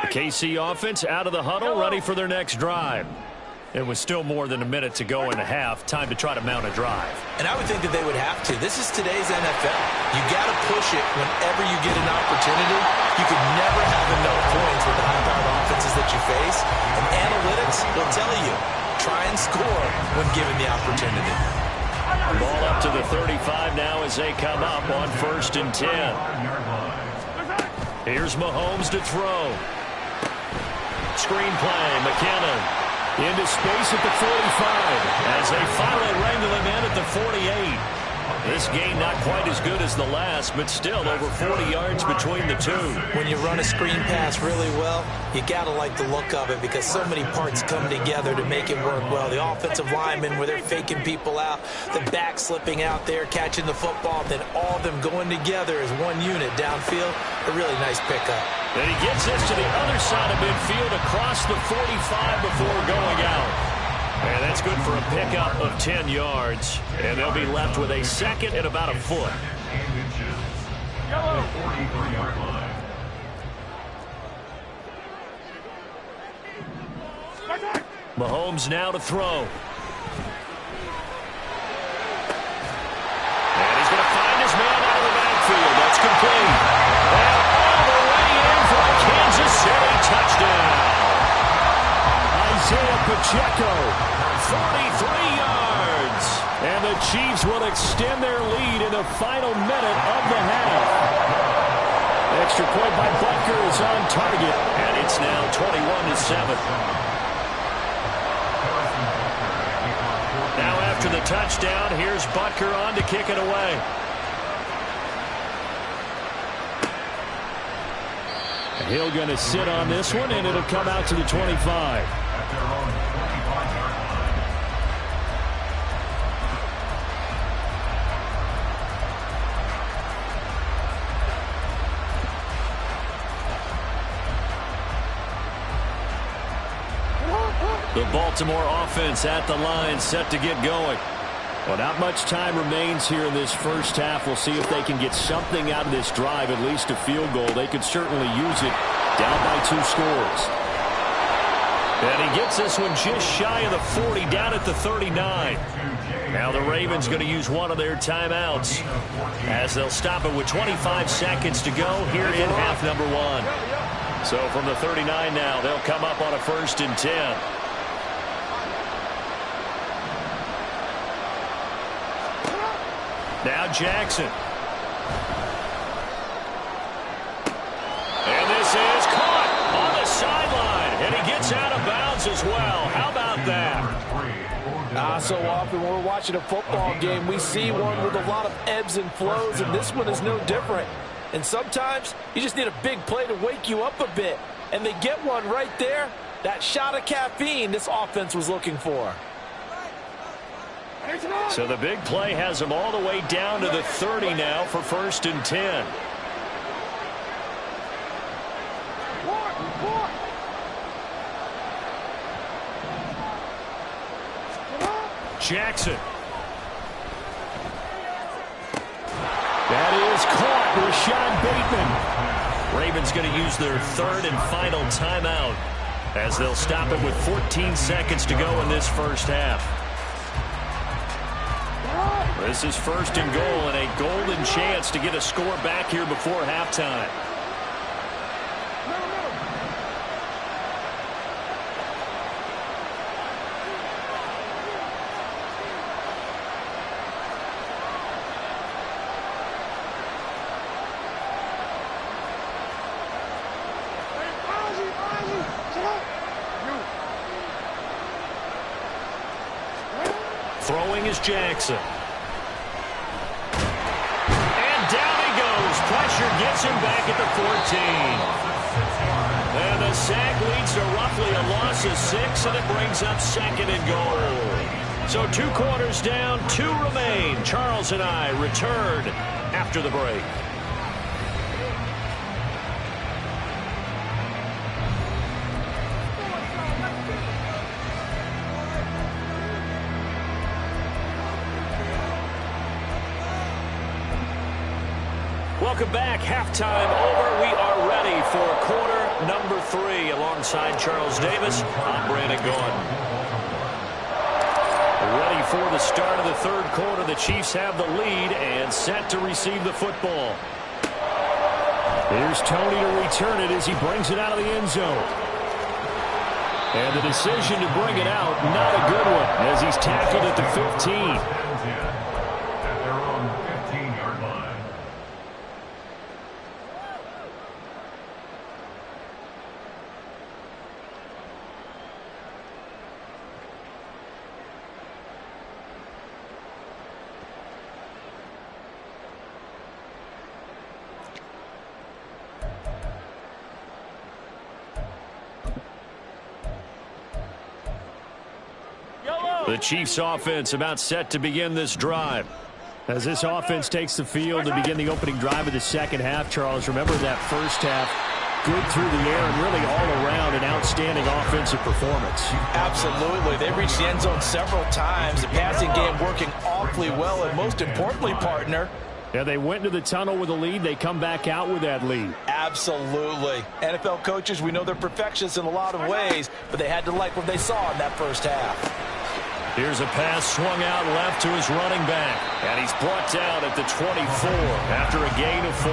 KC offense out of the huddle, ready for their next drive. It was still more than a minute to go in the half. Time to try to mount a drive. And I would think that they would have to. This is today's NFL. You got to push it whenever you get an opportunity. You could never have enough points with the high-powered offenses that you face. And analytics will tell you, try and score when given the opportunity. Ball up to the 35 now as they come up on 1st and 10. Here's Mahomes to throw. Screen play, McKinnon. Into space at the 45 as they finally wrangle him in at the 48. This game not quite as good as the last, but still over 40 yards between the two. When you run a screen pass really well, you got to like the look of it because so many parts come together to make it work well. The offensive linemen where they're faking people out, the back slipping out there, catching the football, then all of them going together as one unit downfield. A really nice pickup. And he gets this to the other side of midfield across the 45 before going out. And that's good for a pickup of 10 yards. And they'll be left with a second and about a foot. Mahomes now to throw. And he's going to find his man out of the backfield. That's complete. And all the way in for a Kansas City touchdown. Isaiah Pacheco, 43 yards. And the Chiefs will extend their lead in the final minute of the half. Extra point by Butker is on target. And it's now 21-7. Now after the touchdown, here's Butker on to kick it away. Hill going to sit on this one, and it'll come out to the 25. The Baltimore offense at the line, set to get going. Well, not much time remains here in this first half. We'll see if they can get something out of this drive, at least a field goal. They could certainly use it down by 2 scores. And he gets this one just shy of the 40, down at the 39. Now the Ravens going to use one of their timeouts as they'll stop it with 25 seconds to go here in half number 1. So from the 39 now, they'll come up on a 1st and 10. Now Jackson. And this is caught on the sideline. And he gets out of bounds as well. How about that? So often when we're watching a football game, we see one with a lot of ebbs and flows, and this one is no different. And sometimes you just need a big play to wake you up a bit. And they get one right there. That shot of caffeine this offense was looking for. So the big play has them all the way down to the 30 now for 1st and 10. Jackson. That is caught. Rashad Bateman. Ravens going to use their 3rd and final timeout as they'll stop it with 14 seconds to go in this first half. This is 1st and goal and a golden chance to get a score back here before halftime. Throwing is Jackson. And down he goes. Pressure gets him back at the 14. And the sack leads to roughly a loss of 6, and it brings up 2nd and goal. So 2 quarters down, 2 remain. Charles and I return after the break. Welcome back. Halftime over. We are ready for quarter number 3. Alongside Charles Davis, I'm Brandon Gaudin. Ready for the start of the 3rd quarter. The Chiefs have the lead and set to receive the football. Here's Tony to return it as he brings it out of the end zone. And the decision to bring it out, not a good one, as he's tackled at the 15. At their own 15-yard line. The Chiefs offense about set to begin this drive. As this offense takes the field to begin the opening drive of the 2nd half, Charles, remember that first half, good through the air and really all around an outstanding offensive performance. Absolutely. They reached the end zone several times. The passing game working awfully well, and most importantly, partner, yeah, they went into the tunnel with a lead. They come back out with that lead. absolutely. NFL coaches, we know they're perfectionists in a lot of ways, but they had to like what they saw in that first half. Here's a pass swung out left to his running back. And he's brought down at the 24 after a gain of 4.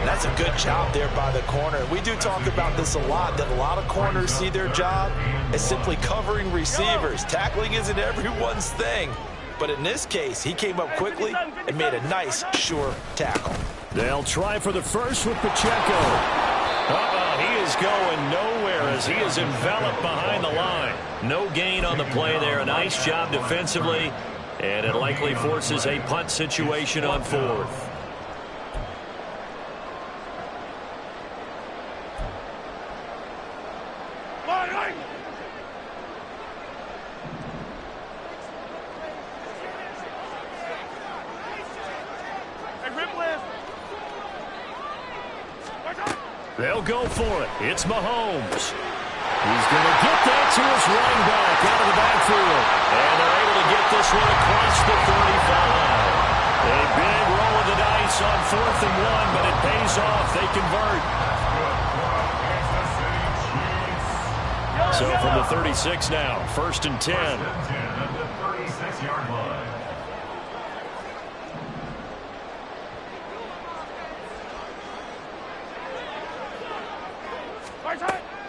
That's a good job there by the corner. We do talk about this a lot, that a lot of corners see their job as simply covering receivers. Tackling isn't everyone's thing. But in this case, he came up quickly and made a nice, sure tackle. They'll try for the first with Pacheco. He is going nowhere as he is enveloped behind the line. No gain on the play there. A nice job defensively. And it likely forces a punt situation on 4th. They'll go for it. It's Mahomes. He's going to get that to his running back out of the backfield. And they're able to get this one across the 35. A big roll of the dice on 4th and 1, but it pays off. They convert. So from the 36 now, 1st and 10. 1st and 10 at the 36-yard line.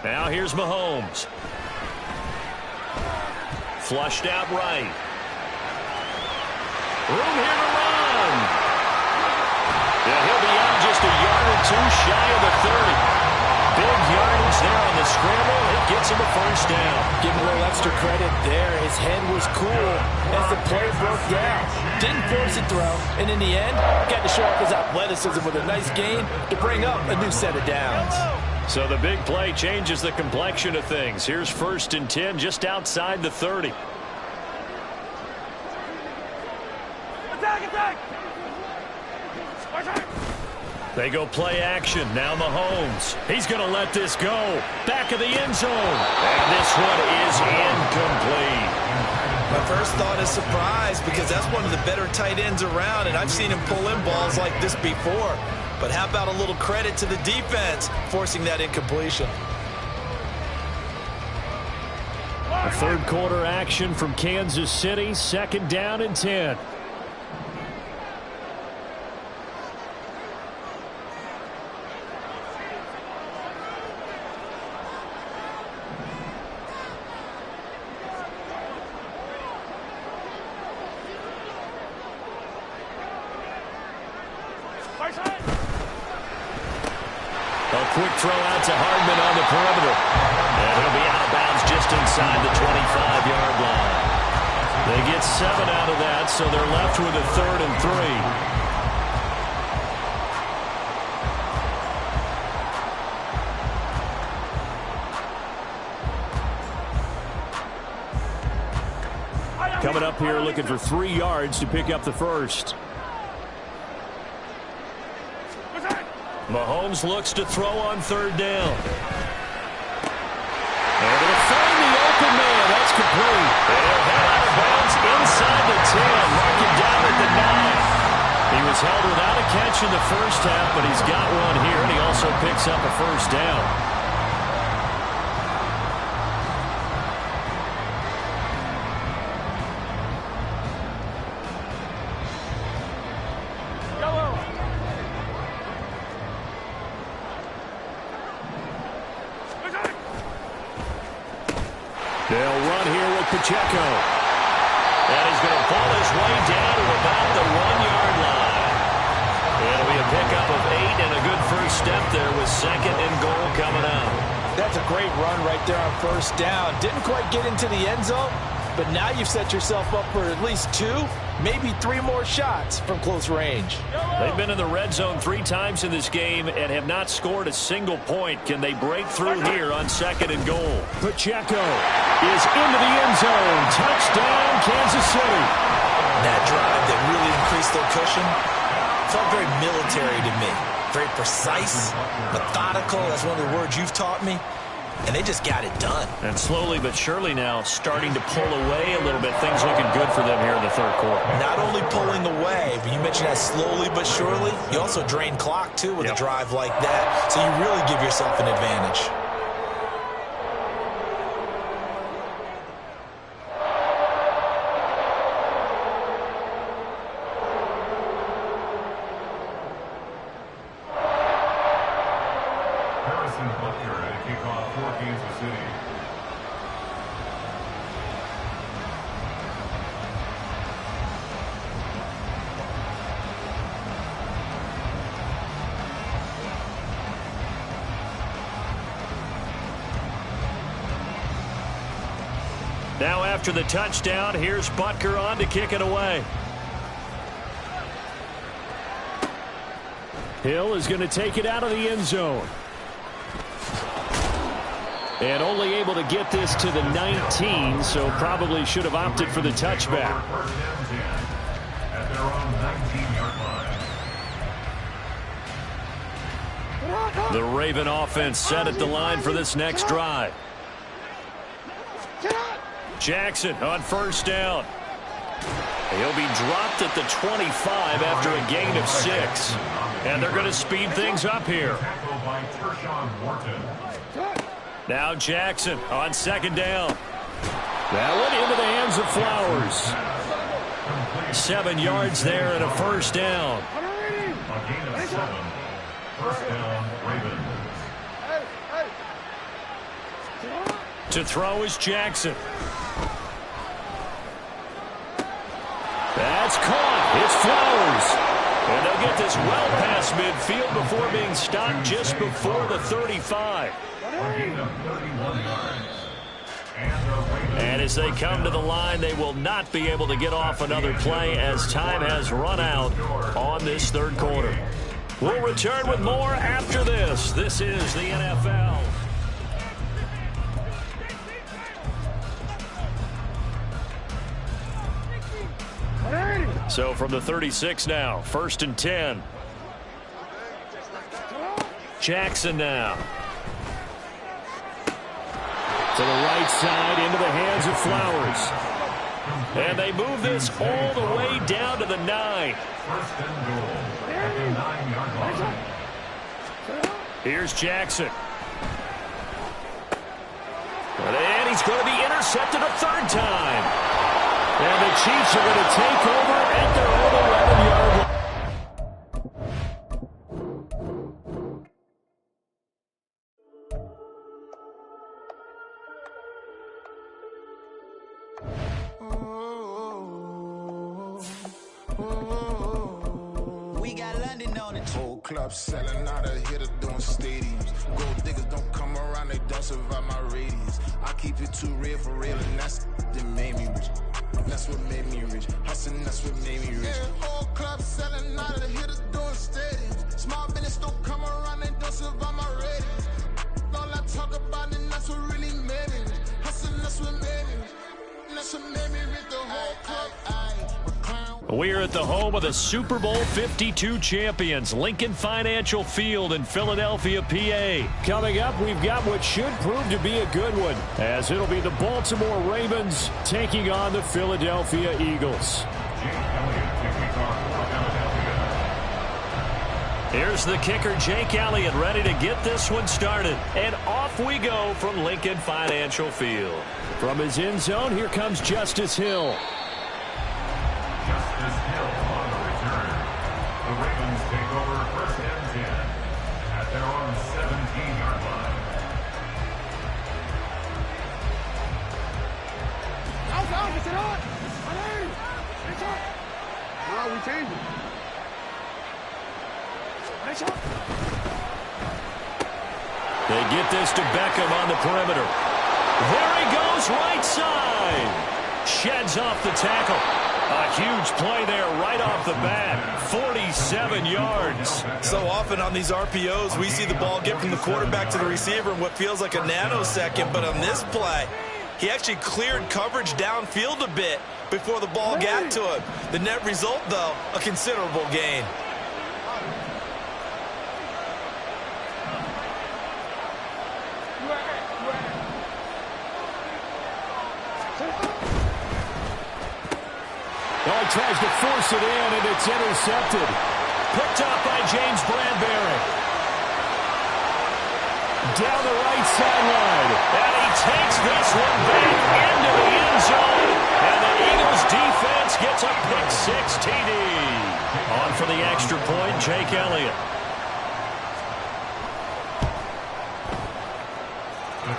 Now here's Mahomes. Flushed out right. Room here to run. Yeah, he'll be out just a yard or 2 shy of the 30. Big yardage there on the scramble. It gets him a first down. Give him a little extra credit there. His head was cool as the play broke down. Didn't force a throw, and in the end, got to show off his athleticism with a nice gain to bring up a new set of downs. So the big play changes the complexion of things. Here's 1st and 10 just outside the 30. They go play action. Now Mahomes. He's going to let this go. Back of the end zone. And this one is incomplete. My first thought is surprise because that's one of the better tight ends around, and I've seen him pull in balls like this before. But how about a little credit to the defense forcing that incompletion? A third quarter action from Kansas City. 2nd down and 10. Quick throw out to Hardman on the perimeter. And he'll be out of bounds just inside the 25-yard line. They get 7 out of that, so they're left with a 3rd and 3. Coming up here looking for 3 yards to pick up the first. Mahomes looks to throw on 3rd down. And it'll find the open man. That's complete. They'll head out of bounds inside the 10. Mark it down at the 9. He was held without a catch in the first half, but he's got one here, and he also picks up a first down. They'll run here with Pacheco. And he's going to pull his way down to about the 1-yard line. It'll be a pickup of 8 and a good first step there with 2nd and goal coming up. That's a great run right there on 1st down. Didn't quite get into the end zone, but now you've set yourself up for at least 2, maybe 3 more shots from close range. They've been in the red zone 3 times in this game and have not scored a single point. Can they break through here on 2nd and goal? Pacheco is into the end zone. Touchdown, Kansas City. That drive that really increased their cushion felt very military to me. Very precise, methodical. That's one of the words you've taught me. And they just got it done. And slowly but surely now starting to pull away a little bit. Things looking good for them here in the 3rd quarter. Not only pulling away, but you mentioned that slowly but surely. You also drain clock, too, with a drive like that. So you really give yourself an advantage. Now after the touchdown, here's Butker on to kick it away. Hill is going to take it out of the end zone. And only able to get this to the 19, so probably should have opted for the touchback. At their own 19-yard line. The Raven offense set at the line for this next drive. Jackson on 1st down. He'll be dropped at the 25 after a gain of 6. And they're going to speed things up here. Now Jackson on 2nd down. That went into the hands of Flowers. 7 yards there and a first down. A gain of 7. First down, Ravens. To throw is Jackson. That's caught. It's Flowers. And they'll get this well past midfield before being stopped just before the 35. And as they come to the line, they will not be able to get off another play as time has run out on this 3rd quarter. We'll return with more after this. This is the NFL. Ready. So from the 36 now, 1st and 10. Jackson now. To the right side, into the hands of Flowers. And they move this all the way down to the 9. First and goal at the 9-yard line. Here's Jackson. And he's going to be intercepted a 3rd time. And the Chiefs are going to take over at their own 11-yard line. Club selling out of hitter doing stadiums. Gold diggers don't come around, they don't survive my radius. I keep it too real for real, and that's that made me rich. That's what made me rich. Hustling, that's what made me rich. Yeah, whole club selling out of the hitters doing stadiums. Small business don't come around, they don't survive my radius. All I talk about, and that's what really made me rich. Hustling, that's what made me rich. That's what made me rich. The whole club. We're at the home of the Super Bowl 52 champions, Lincoln Financial Field in Philadelphia, PA. Coming up, we've got what should prove to be a good one, as it'll be the Baltimore Ravens taking on the Philadelphia Eagles. Here's the kicker, Jake Elliott, ready to get this one started. And off we go from Lincoln Financial Field. From his end zone, here comes Justice Hill. Justice Hill on the return. The Ravens take over 1st and 10 at their own 17-yard line. No, we changed it. They get this to Beckham on the perimeter. There he goes, right side. Sheds off the tackle. A huge play there right off the bat. 47 yards. So often on these RPOs, we see the ball get from the quarterback to the receiver in what feels like a nanosecond. But on this play, he actually cleared coverage downfield a bit before the ball got to him. The net result, though, a considerable gain. Oh, he tries to force it in, and it's intercepted. Picked up by James Bradbury. Down the right sideline. And he takes this one back into the end zone. And the Eagles defense gets a pick-6 TD. On for the extra point, Jake Elliott.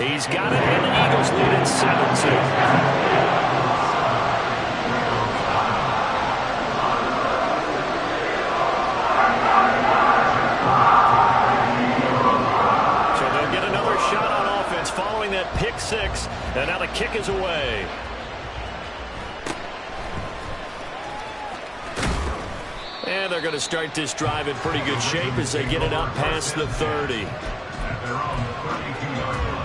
He's got it, and the Eagles lead at 17. Following that pick-6, and now the kick is away. And they're going to start this drive in pretty good shape as they get it up past the 30. At their own 32-yard line.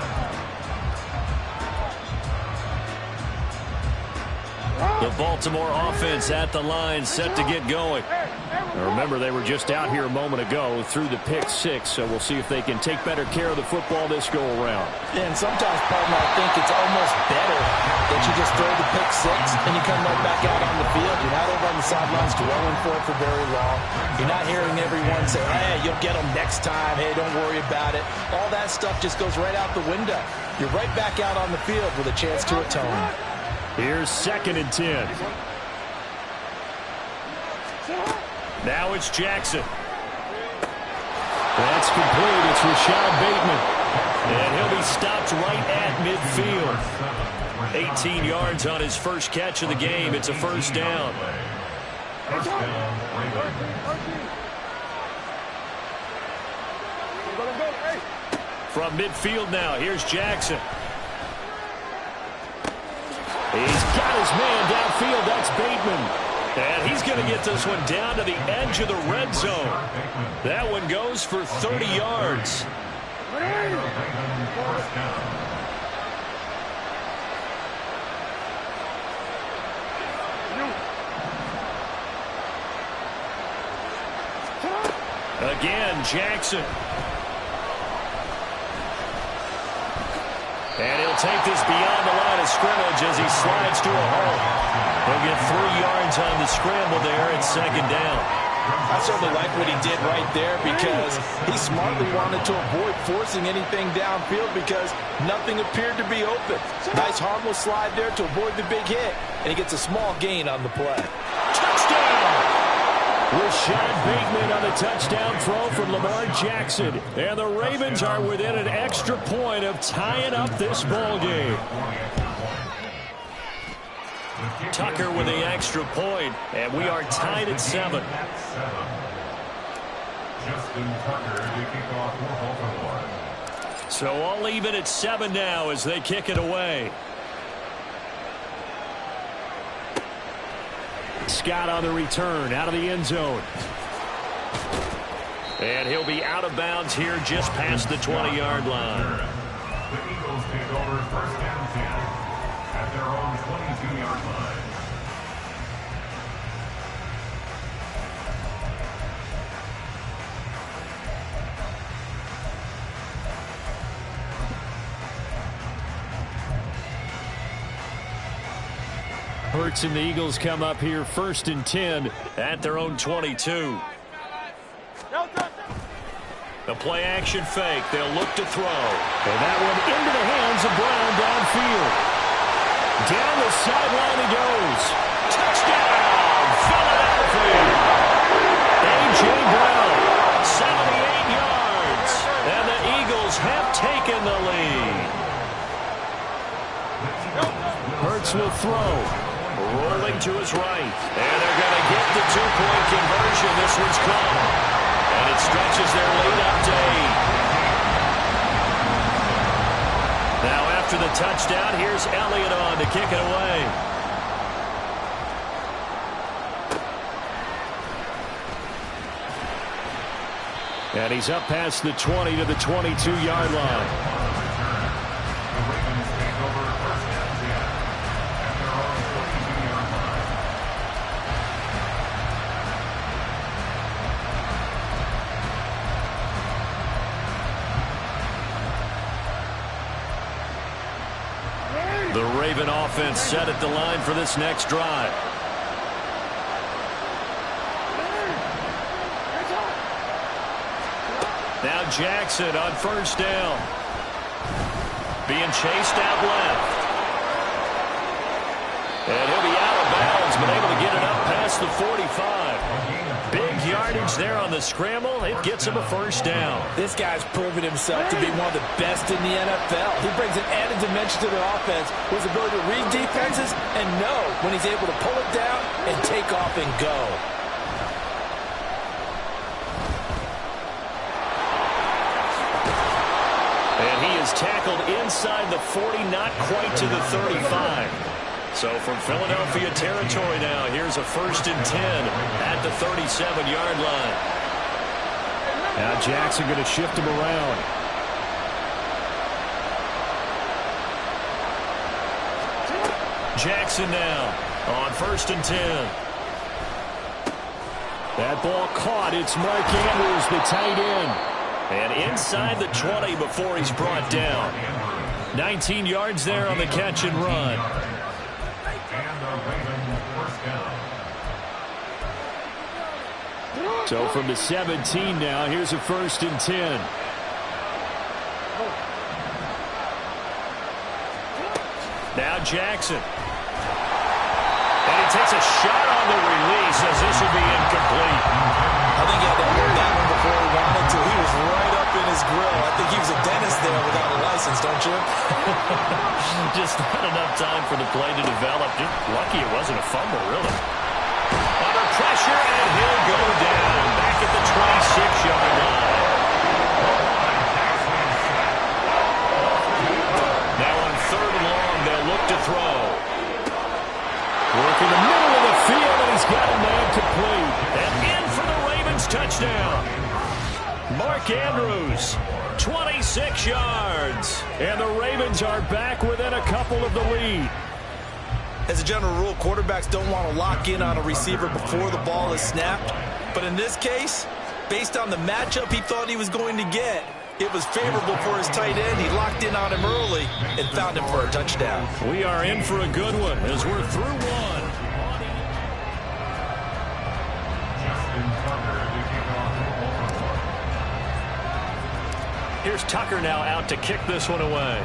The Baltimore offense at the line, set to get going. Now remember, they were just out here a moment ago through the pick-6, so we'll see if they can take better care of the football this go-around. Yeah, and sometimes, partner, I think it's almost better that you just throw the pick-6 and you come right back out on the field. You're not over on the sidelines dwelling for it for very long. You're not hearing everyone say, hey, you'll get them next time. Hey, don't worry about it. All that stuff just goes right out the window. You're right back out on the field with a chance to atone. Here's 2nd and 10. Now it's Jackson. That's complete. It's Rashad Bateman. And he'll be stopped right at midfield. 18 yards on his first catch of the game. It's a first down. First down, Ravens. From midfield now, here's Jackson. He's got his man downfield. That's Bateman. And he's going to get this one down to the edge of the red zone. That one goes for 30 yards. Again, Jackson. And he'll take this beyond the line of scrimmage as he slides to a halt. He'll get 3 yards on the scramble there at 2nd down. I certainly like what he did right there because he smartly wanted to avoid forcing anything downfield because nothing appeared to be open. Nice harmless slide there to avoid the big hit, and he gets a small gain on the play. Touchdown! Rashad Bateman on the touchdown throw from Lamar Jackson. And the Ravens are within an extra point of tying up this ball game. Tucker with the extra point, and we are tied at 7. Justin Tucker to kick off for Baltimore. So all even at 7 now as they kick it away. Scott on the return out of the end zone. And he'll be out of bounds here just past the 20-yard line. The Eagles take over 1st and 10 at their own 22-yard line. Hurts and the Eagles come up here 1st and 10 at their own 22. The play action fake. They'll look to throw. And that one into the hands of Brown downfield. Down the sideline he goes. Touchdown, Philadelphia. A.J. Brown, 78 yards. And the Eagles have taken the lead. Hurts will throw. Rolling to his right. And they're going to get the 2-point conversion. This one's caught. And it stretches their lead up to 8. Now after the touchdown, here's Elliott on to kick it away. And he's up past the 20 to the 22-yard line. The Raven offense set at the line for this next drive. Now Jackson on 1st down. Being chased out left. And he'll be out of bounds, but able to get it up past the 45. Big yardage there on the scramble. It gets him a 1st down. This guy's proven himself to be one of the best in the NFL. He brings an added dimension to their offense with his ability to read defenses and know when he's able to pull it down and take off and go. And he is tackled inside the 40, not quite to the 35. So from Philadelphia territory now, here's a 1st and 10 at the 37-yard line. Now Jackson going to shift him around. Jackson now on 1st and 10. That ball caught. It's Mark Andrews, the tight end. And inside the 20 before he's brought down. 19 yards there on the catch and run. So from the 17 now, here's a 1st and 10. Now Jackson. And he takes a shot on the release as this will be incomplete. I think he had to hold that one before he wanted to. He was right up in his grill. I think he was a dentist there without a license, don't you? Just not enough time for the play to develop. Just lucky it wasn't a fumble, really. Under pressure, and he'll go down back at the 26-yard line. Now on 3rd and long, they'll look to throw. Working the middle of the field, and he's got a man complete. And in for the Ravens touchdown. Mark Andrews, 26 yards. And the Ravens are back within a couple of the lead. As a general rule, quarterbacks don't want to lock in on a receiver before the ball is snapped. But in this case, Based on the matchup he thought he was going to get, it was favorable for his tight end. He locked in on him early and found him for a touchdown. We are in for a good one as we're through one. Here's Tucker now out to kick this one away.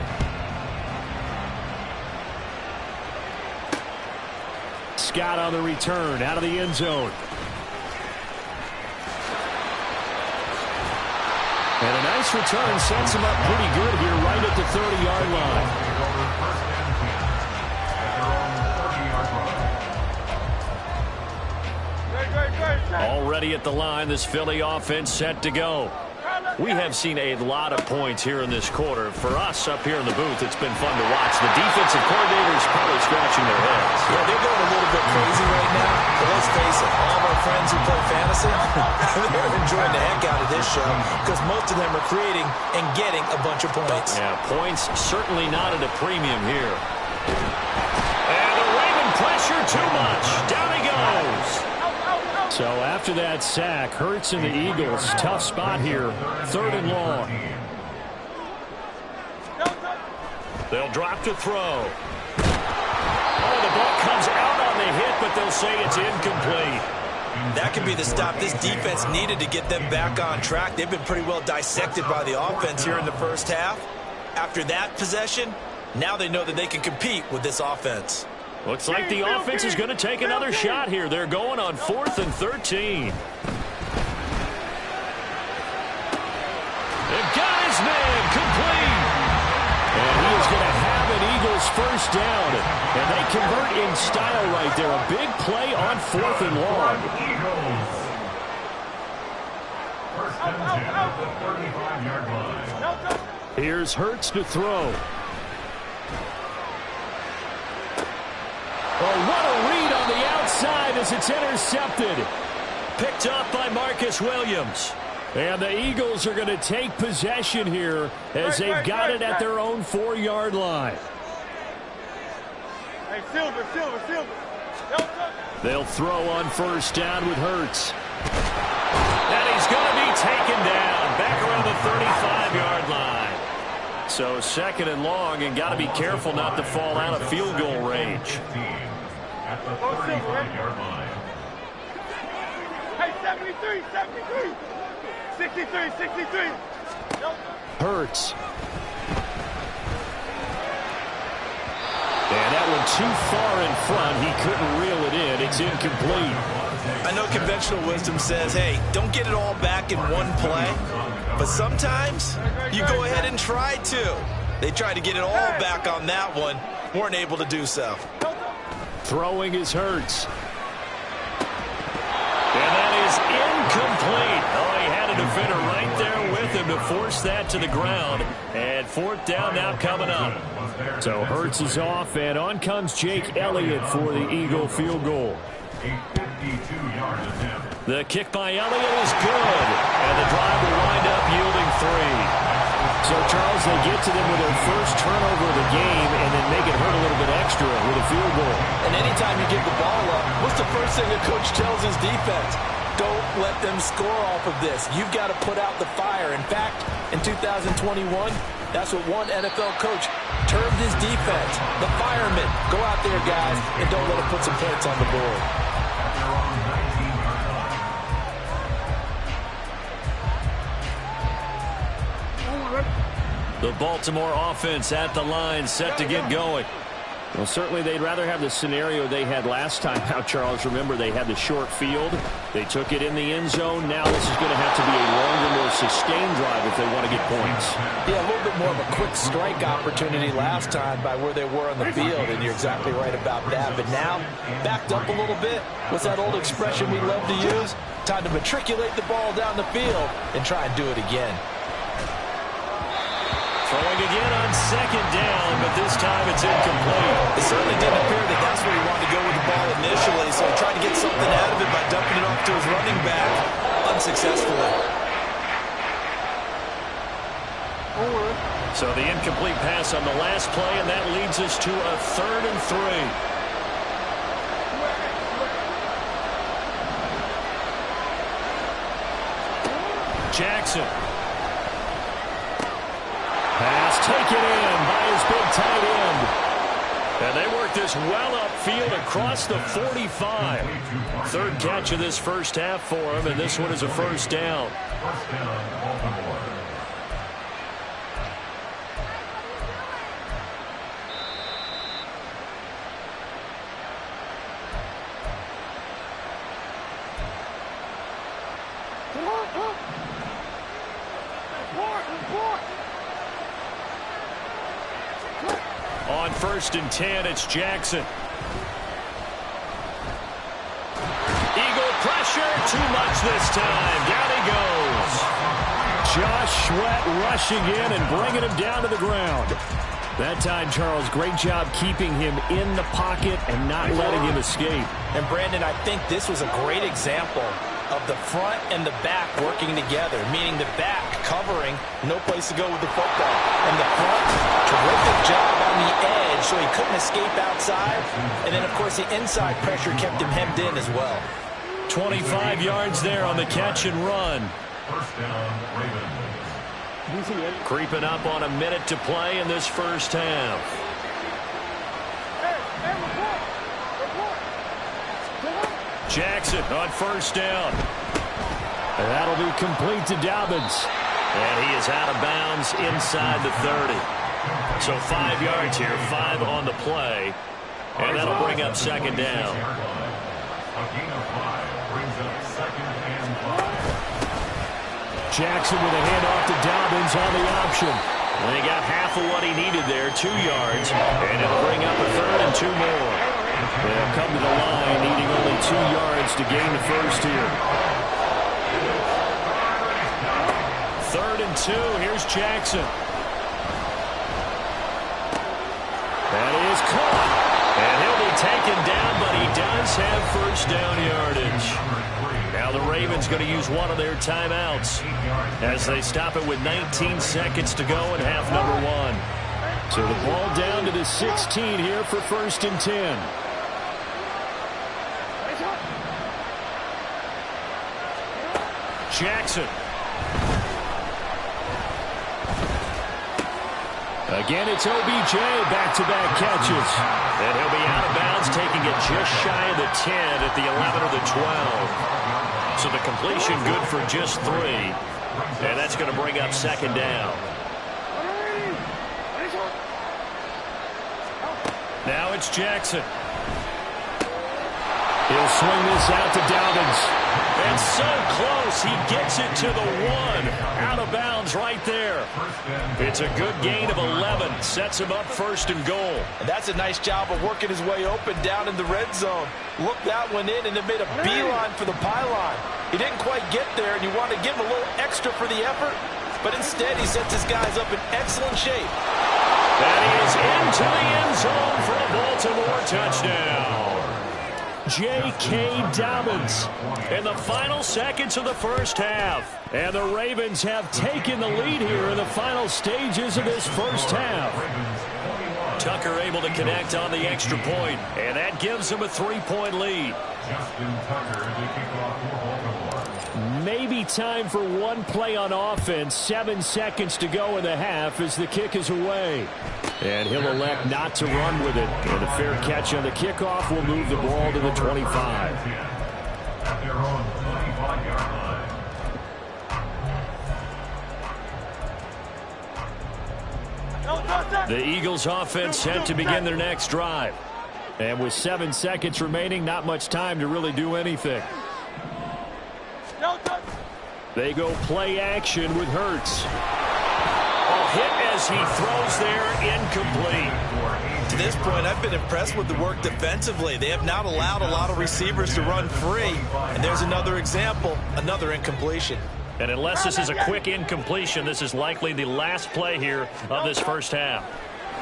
Scott on the return out of the end zone. And a nice return sets him up pretty good here right at the 30-yard line. Already at the line, this Philly offense set to go. We have seen a lot of points here in this quarter. For us up here in the booth, it's been fun to watch. The defensive coordinators probably scratching their heads. Yeah, they're going a little bit crazy right now. But let's face it, all of our friends who play fantasy, they're enjoying the heck out of this show because most of them are creating and getting a bunch of points. Yeah, points certainly not at a premium here. And the Raven pressure too much. Down he goes. So after that sack, Hurts and the Eagles, tough spot here, 3rd and long. They'll drop to throw. Oh, the ball comes out on the hit, but they'll say it's incomplete. That could be the stop this defense needed to get them back on track. They've been pretty well dissected by the offense here in the first half. After that possession, now they know that they can compete with this offense. Looks like the offense is going to take another shot here. They're going on 4th and 13. They've got his man complete. And he is going to have an Eagles first down. And they convert in style right there. A big play on 4th and long. First and 10 at the 35-yard line. Here's Hurts to throw. Oh, what a read on the outside as it's intercepted. Picked up by Marcus Williams. And the Eagles are going to take possession here as they've got it at their own 4-yard line. Hey, Silver. They'll throw on first down with Hurts. And he's going to be taken down back around the 35-yard line. So 2nd and long, and got to be careful not to fall out of field goal range. At the 35-yard line. Hey, 73. 63. Hurts. And that one too far in front. He couldn't reel it in. It's incomplete. I know conventional wisdom says, hey, don't get it all back in one play. But sometimes you go ahead and try to. They tried to get it all back on that one. Weren't able to do so. Throwing is Hurts. And that is incomplete. Oh, he had a defender right there with him to force that to the ground. And 4th down now coming up. So Hurts is off, and on comes Jake Elliott for the Eagle field goal. A 52-yard attempt. The kick by Elliott is good. And the drive will wind up yielding 3. So, Charles, they get to them with their first turnover of the game and then make it hurt a little bit extra with a field goal. And anytime you give the ball up, what's the first thing a coach tells his defense? Don't let them score off of this. You've got to put out the fire. In fact, in 2021, that's what one NFL coach termed his defense. The firemen. Go out there, guys, and don't let them put some points on the board. The Baltimore offense at the line, set to get going. Well, certainly they'd rather have the scenario they had last time out, Charles. Remember, they had the short field. They took it in the end zone. Now this is going to have to be a longer, more sustained drive if they want to get points. Yeah, a little bit more of a quick strike opportunity last time by where they were on the field, and you're exactly right about that. But now, backed up a little bit. What's that old expression we love to use? Time to matriculate the ball down the field and try and do it again. Throwing again on 2nd down, but this time it's incomplete. It certainly didn't appear that that's where he wanted to go with the ball initially, so he tried to get something out of it by dumping it off to his running back unsuccessfully. So the incomplete pass on the last play, and that leads us to a 3rd and 3. Jackson. Pass taken in by his big tight end. And they work this well upfield across the 45. Third catch of this first half for him, and this one is a first down. First down, Baltimore. On 1st and 10, it's Jackson. Eagle pressure, too much this time. Down he goes. Josh Sweat rushing in and bringing him down to the ground. That time, Charles, great job keeping him in the pocket and not letting him escape. And, Brandon, I think this was a great example of the front and the back working together, meaning the back covering, no place to go with the football. And the front, terrific job on the edge so he couldn't escape outside. And then, of course, the inside pressure kept him hemmed in as well. 25 yards there on the catch and run. First down, Ravens. Creeping up on a minute to play in this first half. Jackson on 1st down. And that'll be complete to Dobbins. And he is out of bounds inside the 30. So 5 yards here, 5 on the play. And that'll bring up second down. A gain of 5 brings up second and 5. Jackson with a handoff to Dobbins on the option. And he got half of what he needed there, 2 yards. And it'll bring up a 3rd and 2 more. They'll come to the line, needing only 2 yards to gain the first here. 3rd and 2. Here's Jackson. That is caught. And he'll be taken down, but he does have first down yardage. Now the Ravens going to use one of their timeouts as they stop it with 19 seconds to go in half number 1. So the ball down to the 16 here for 1st and 10. Jackson. Again, it's OBJ, back-to-back catches. And he'll be out of bounds, taking it just shy of the 10 at the 11 or the 12. So the completion good for just 3. And that's going to bring up second down. Now it's Jackson. He'll swing this out to Dobbins. And so close, he gets it to the 1. Out of bounds right there. It's a good gain of 11. Sets him up 1st and goal. And that's a nice job of working his way open down in the red zone. Looked that one in and then made a beeline for the pylon. He didn't quite get there, and you want to give him a little extra for the effort. But instead, he sets his guys up in excellent shape. That is into the end zone for a Baltimore touchdown. J.K. Dobbins in the final seconds of the first half. And the Ravens have taken the lead here in the final stages of this first half. Tucker able to connect on the extra point, and that gives him a 3-point lead. Justin Tucker to kick off for Baltimore. Maybe time for one play on offense. 7 seconds to go in the half as the kick is away. And he'll elect not to run with it. And a fair catch on the kickoff will move the ball to the 25. At their own 25-yard line. The Eagles offense set to begin their next drive. And with 7 seconds remaining, not much time to really do anything. They go play action with Hurts. A hit as he throws there, incomplete. To this point, I've been impressed with the work defensively. They have not allowed a lot of receivers to run free. And there's another example, another incompletion. And unless this is a quick incompletion, this is likely the last play here of this first half.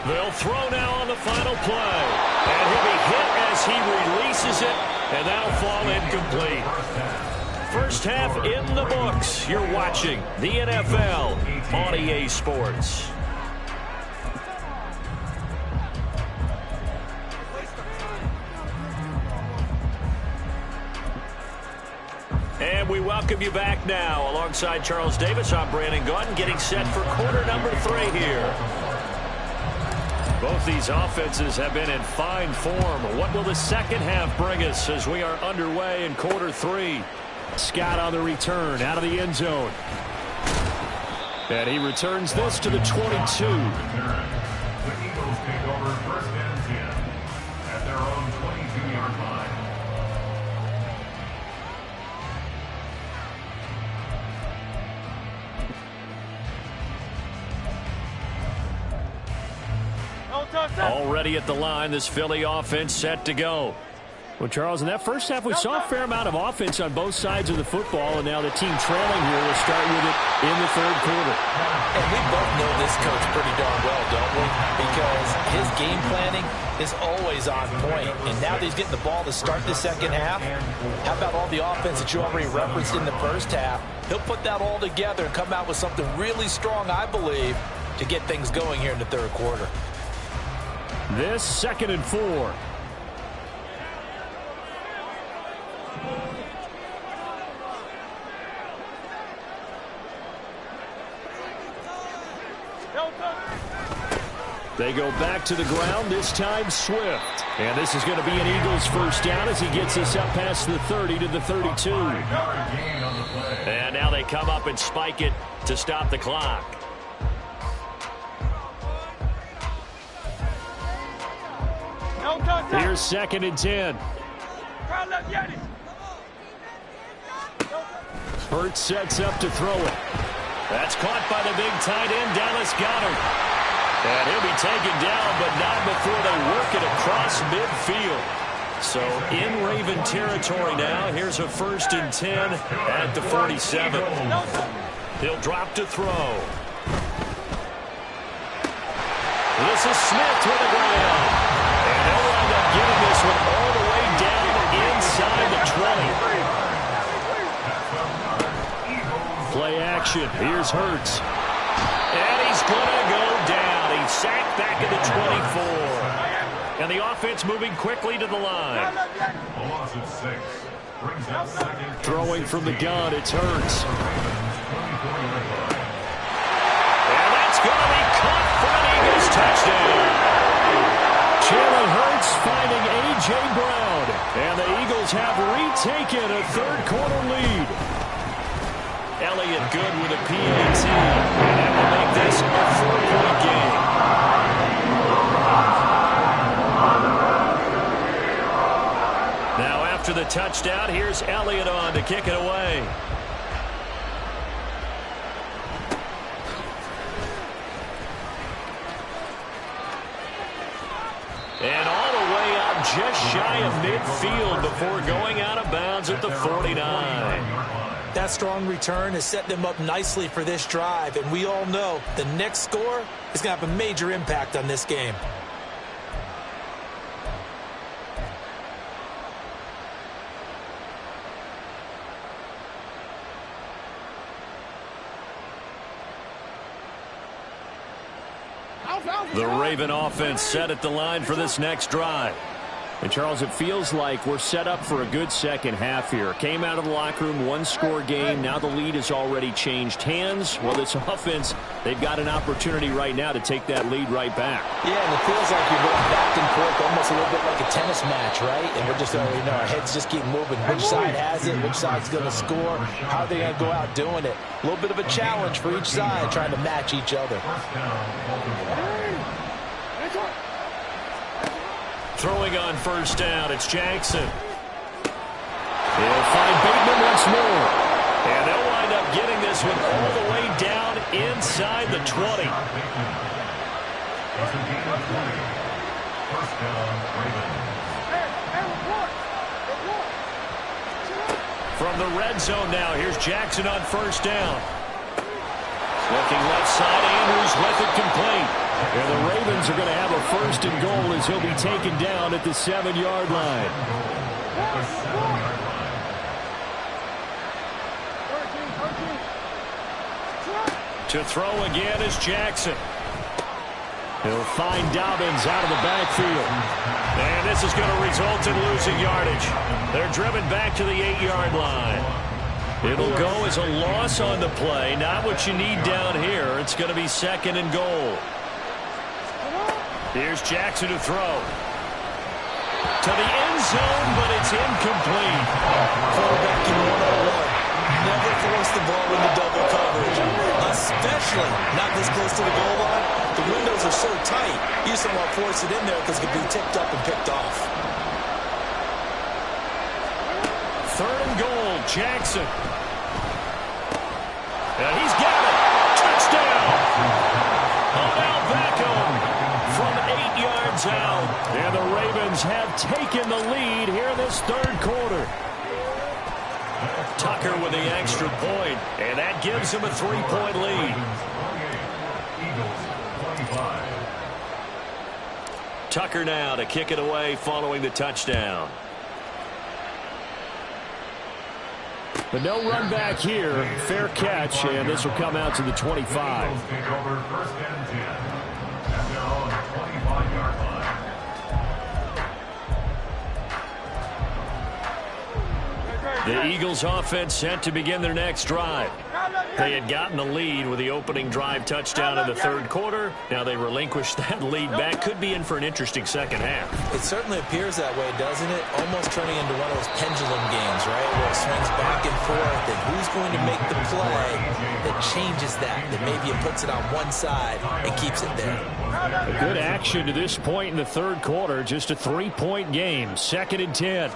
They'll throw now on the final play. And he'll be hit as he releases it, and that'll fall incomplete. First half in the books. You're watching the NFL on EA Sports. And And we welcome you back now. Alongside Charles Davis, I'm Brandon Gaudin, getting set for quarter number 3 here. Both these offenses have been in fine form. What will the second half bring us as we are underway in quarter 3? Scott on the return out of the end zone. And he returns this to the 22. The Eagles take over first and 10 at their own 22-yard line. Already at the line, this Philly offense set to go. Well, Charles, in that first half, we saw a fair amount of offense on both sides of the football, and now the team trailing here will start with it in the third quarter. And we both know this coach pretty darn well, don't we? Because his game planning is always on point. And now that he's getting the ball to start the second half, how about all the offense that you already referenced in the first half? He'll put that all together and come out with something really strong, I believe, to get things going here in the third quarter. This 2nd and 4. They go back to the ground, this time Swift. And this is going to be an Eagles first down as he gets us up past the 30 to the 32. And now they come up and spike it to stop the clock. Here's 2nd and 10. Hurts sets up to throw it. That's caught by the big tight end, Dallas Goedert. And he'll be taken down, but not before they work it across midfield. So in Raven territory now. Here's a 1st and 10 at the 47. He'll drop to throw. This is Smith with a ground. And he'll wind up getting this one all the way down inside the 20. Play action. Here's Hurts. And he's going to go down. He's sacked back at the 24. And the offense moving quickly to the line. A loss of 6. Brings up 2nd. Throwing from the gun, it's Hurts. And that's going to be caught for an Eagles touchdown. Jalen Hurts finding A.J. Brown. And the Eagles have retaken a third quarter lead. Elliott good with a PAT. And that will make this a 4-point game. Now after the touchdown, here's Elliott on to kick it away. And all the way out just shy of midfield before going out of bounds at the 49. That strong return has set them up nicely for this drive, and we all know the next score is going to have a major impact on this game. The Raven offense set at the line for this next drive. And, Charles, it feels like we're set up for a good second half here. Came out of the locker room, one-score game. Now the lead has already changed hands. Well, this offense, they've got an opportunity right now to take that lead right back. Yeah, and it feels like you're going back and forth almost a little bit like a tennis match, right? And we're just already know our heads just keep moving. Which side has it? Which side's going to score? How are they going to go out doing it? A little bit of a challenge for each side trying to match each other. Throwing on first down, it's Jackson. They'll find Bateman once more. And they'll wind up getting this one all the way down inside the 20. From the red zone now, here's Jackson on first down. Looking left side, Andrews with it complete. And the Ravens are going to have a 1st and goal as he'll be taken down at the 7-yard line. To throw again is Jackson. He'll find Dobbins out of the backfield. And this is going to result in losing yardage. They're driven back to the 8-yard line. It'll go as a loss on the play. Not what you need down here. It's going to be 2nd and goal. Here's Jackson to throw. To the end zone, but it's incomplete. Quarterback in 101. Never force the ball into double coverage, especially not this close to the goal line. The windows are so tight, you just don't want to force it in there because it could be tipped up and picked off. 3rd and goal, Jackson. And he's got it. Touchdown. Odell Beckham from 8 yards out. And the Ravens have taken the lead here in this 3rd quarter. Tucker with the extra point, and that gives him a 3-point lead. Tucker now to kick it away following the touchdown. But no run back here. Fair catch, and this will come out to the 25. The Eagles offense set to begin their next drive. They had gotten the lead with the opening drive touchdown in the 3rd quarter. Now they relinquished that lead back. Could be in for an interesting second half. It certainly appears that way, doesn't it? Almost turning into one of those pendulum games, right? Where it swings back and forth, and who's going to make the play that changes that maybe it puts it on one side and keeps it there. A good action to this point in the 3rd quarter. Just a 3-point game. 2nd and 10.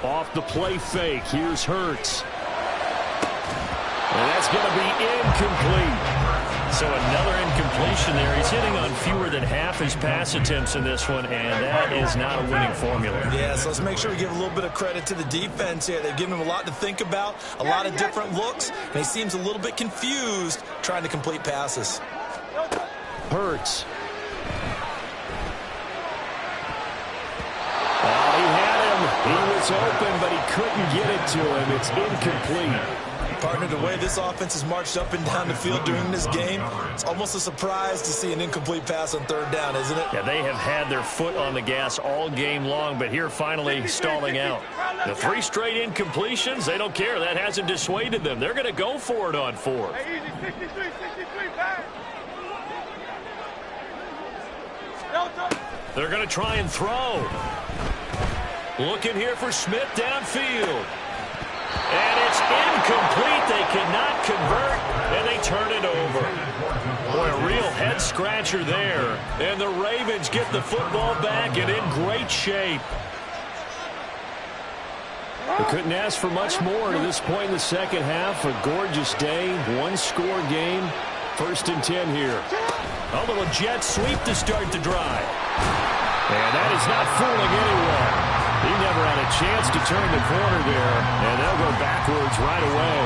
Off the play fake. Here's Hurts. And that's going to be incomplete. So another incompletion there. He's hitting on fewer than half his pass attempts in this one, and that is not a winning formula. Yeah, so let's make sure we give a little bit of credit to the defense here. They've given him a lot to think about, a lot of different looks, and he seems a little bit confused trying to complete passes. Hurts. He had him. He was open, but he couldn't get it to him. It's incomplete. Partner, the way this offense has marched up and down the field during this game, it's almost a surprise to see an incomplete pass on 3rd down, isn't it? Yeah, they have had their foot on the gas all game long, but here finally stalling out. The 3 straight incompletions, they don't care. That hasn't dissuaded them. They're going to go for it on 4th. Hey, easy, 63, back. They're going to try and throw. Looking here for Smith downfield. And it's incomplete. They cannot convert, and they turn it over. Boy, a real head-scratcher there. And the Ravens get the football back and in great shape. They couldn't ask for much more to this point in the second half. A gorgeous day, 1-score game. 1st and 10 here. A little jet sweep to start the drive. And that is not fooling anyone. He never had a chance to turn the corner there, and they'll go backwards right away.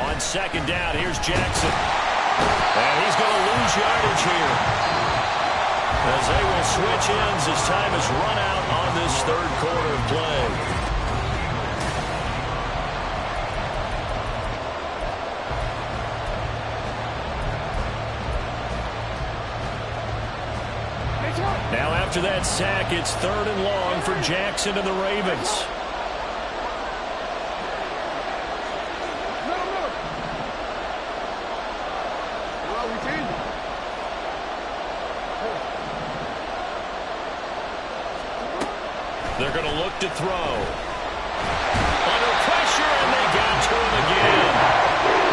On 2nd down, here's Jackson. And he's going to lose yardage here, as they will switch ends as time has run out on this 3rd quarter of play. Now after that sack, it's 3rd and long for Jackson and the Ravens. They're going to look to throw. Under pressure, and they got to him again.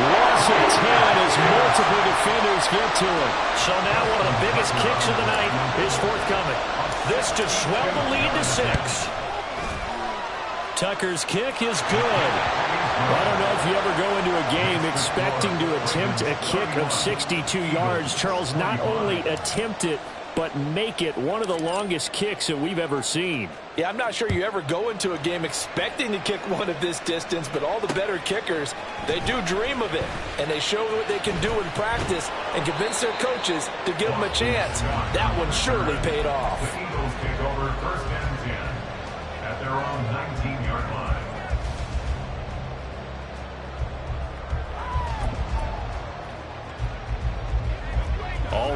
Loss of 10 as multiple defenders get to him. So now one of the biggest kicks of the night is forthcoming. This to swell the lead to 6. Tucker's kick is good. I don't know if you ever go into a game expecting to attempt a kick of 62 yards. Charles, not only attempt it, but make it one of the longest kicks that we've ever seen. Yeah, I'm not sure you ever go into a game expecting to kick one at this distance, but all the better kickers, they do dream of it, and they show what they can do in practice and convince their coaches to give them a chance. That one surely paid off. The Eagles take over 1st and 10 at their own 19-yard line.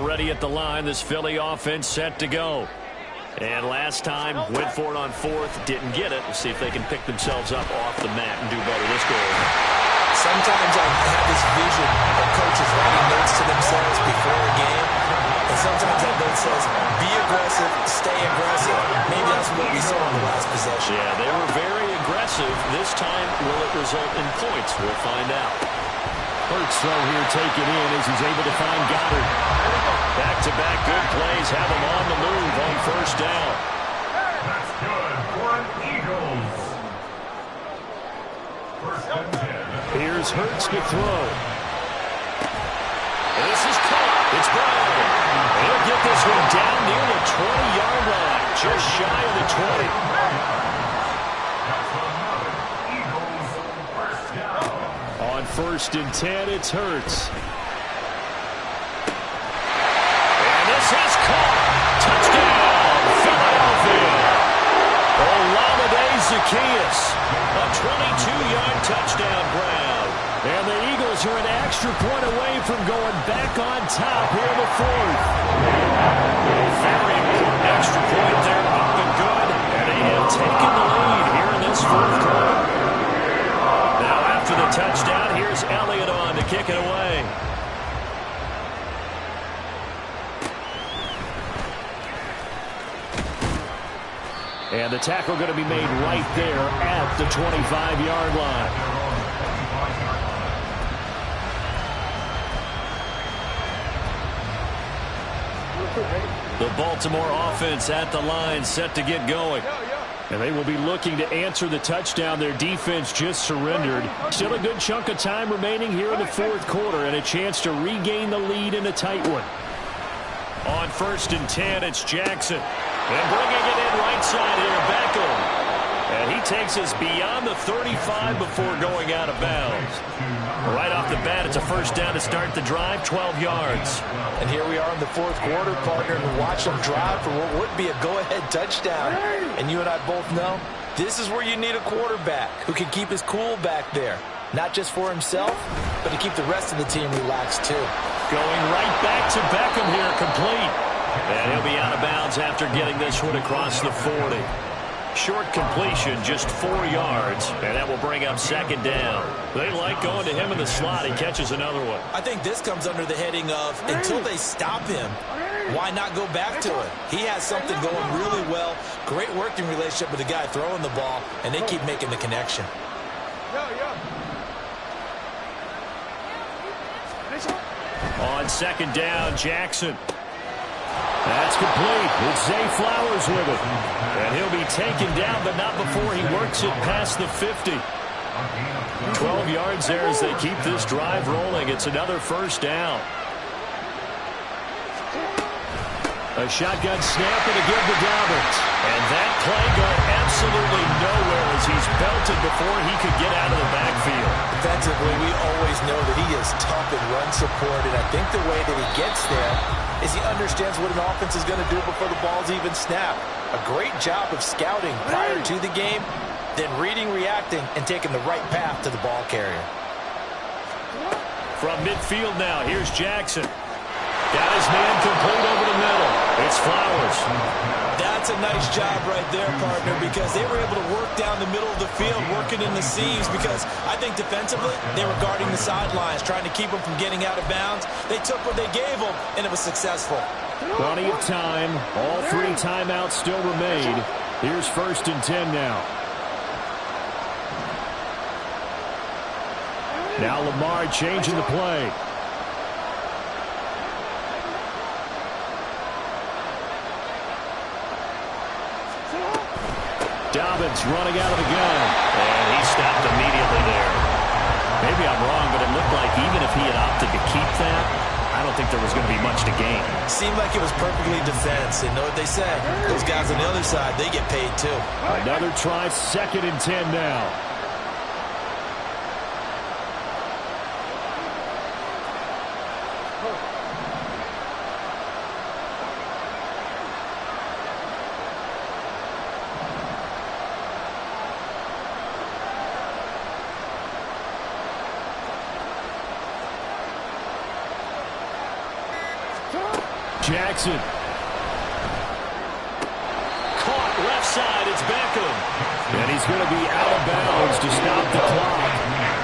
ready at the line. This Philly offense set to go. And last time, went for it on fourth, didn't get it. We'll see if they can pick themselves up off the mat and do better this goal. Sometimes I have this vision of coaches writing notes to themselves before a game. And sometimes that note says, be aggressive, stay aggressive. Maybe that's what we saw in the last possession. Yeah, they were very aggressive. This time, will it result in points? We'll find out. Hurts throw here taken in as he's able to find Goddard. Back-to-back good plays have him on the move on first down. That's good for an Eagles. First and 10. Here's Hurts to throw. This is caught. It's Brown. He'll get this one down near the 20-yard line, just shy of the 20. That's another Eagles first down. On first and 10, it's Hurts. And this is caught. Touchdown, Philadelphia. Olamide Zaccheaus, a 22-yard touchdown Brown. And the Eagles are an extra point away from going back on top here in the fourth. Very important extra point there, up and good. And they have taken the lead here in this fourth quarter. Now after the touchdown, here's Elliott on to kick it away. And the tackle going to be made right there at the 25-yard line. The Baltimore offense at the line, set to get going. And they will be looking to answer the touchdown their defense just surrendered. Still a good chunk of time remaining here in the fourth quarter and a chance to regain the lead in a tight one. On first and 10, it's Jackson. And bringing it in right side here, Beckham. And he takes us beyond the 35 before going out of bounds. Right off the bat, it's a first down to start the drive, 12 yards. And here we are in the fourth quarter, partner, and watch them drive for what would be a go-ahead touchdown. And you and I both know this is where you need a quarterback who can keep his cool back there. Not just for himself, but to keep the rest of the team relaxed too. Going right back to Beckham here, complete. And he'll be out of bounds after getting this one across the 40. Short completion, just 4 yards, and that will bring up second down. They like going to him in the slot. He catches another one. I think this comes under the heading of until they stop him, why not go back to it? He has something going really well, great working relationship with the guy throwing the ball, and they keep making the connection. On second down, Jackson. That's complete. It's Zay Flowers with it. And he'll be taken down, but not before he works it past the 50. 12 yards there as they keep this drive rolling. It's another first down. A shotgun snap and a give to Dobbins. And that play got absolutely nowhere as he's belted before he could get out of the backfield. Defensively, we always know that he is tough in run support, and I think the way that he gets there is he understands what an offense is going to do before the ball's even snapped. A great job of scouting prior to the game, then reading, reacting, and taking the right path to the ball carrier. From midfield now, here's Jackson. Got his man complete over the middle. It's Flowers. That's a nice job right there, partner, because they were able to work down the middle of the field, working in the seams, because I think defensively they were guarding the sidelines, trying to keep them from getting out of bounds. They took what they gave them, and it was successful. Plenty of time. All 3 timeouts still remain. Here's first and 10 now. Now Lamar changing the play. Dobbins running out of the gun. And he stopped immediately there. Maybe I'm wrong, but it looked like even if he had opted to keep that, I don't think there was going to be much to gain. Seemed like it was perfectly defense. And know what they said? Those guys on the other side, they get paid too. Another try, second and 10 now. Jackson. Caught left side. It's Beckham. And he's going to be out of bounds to stop the clock.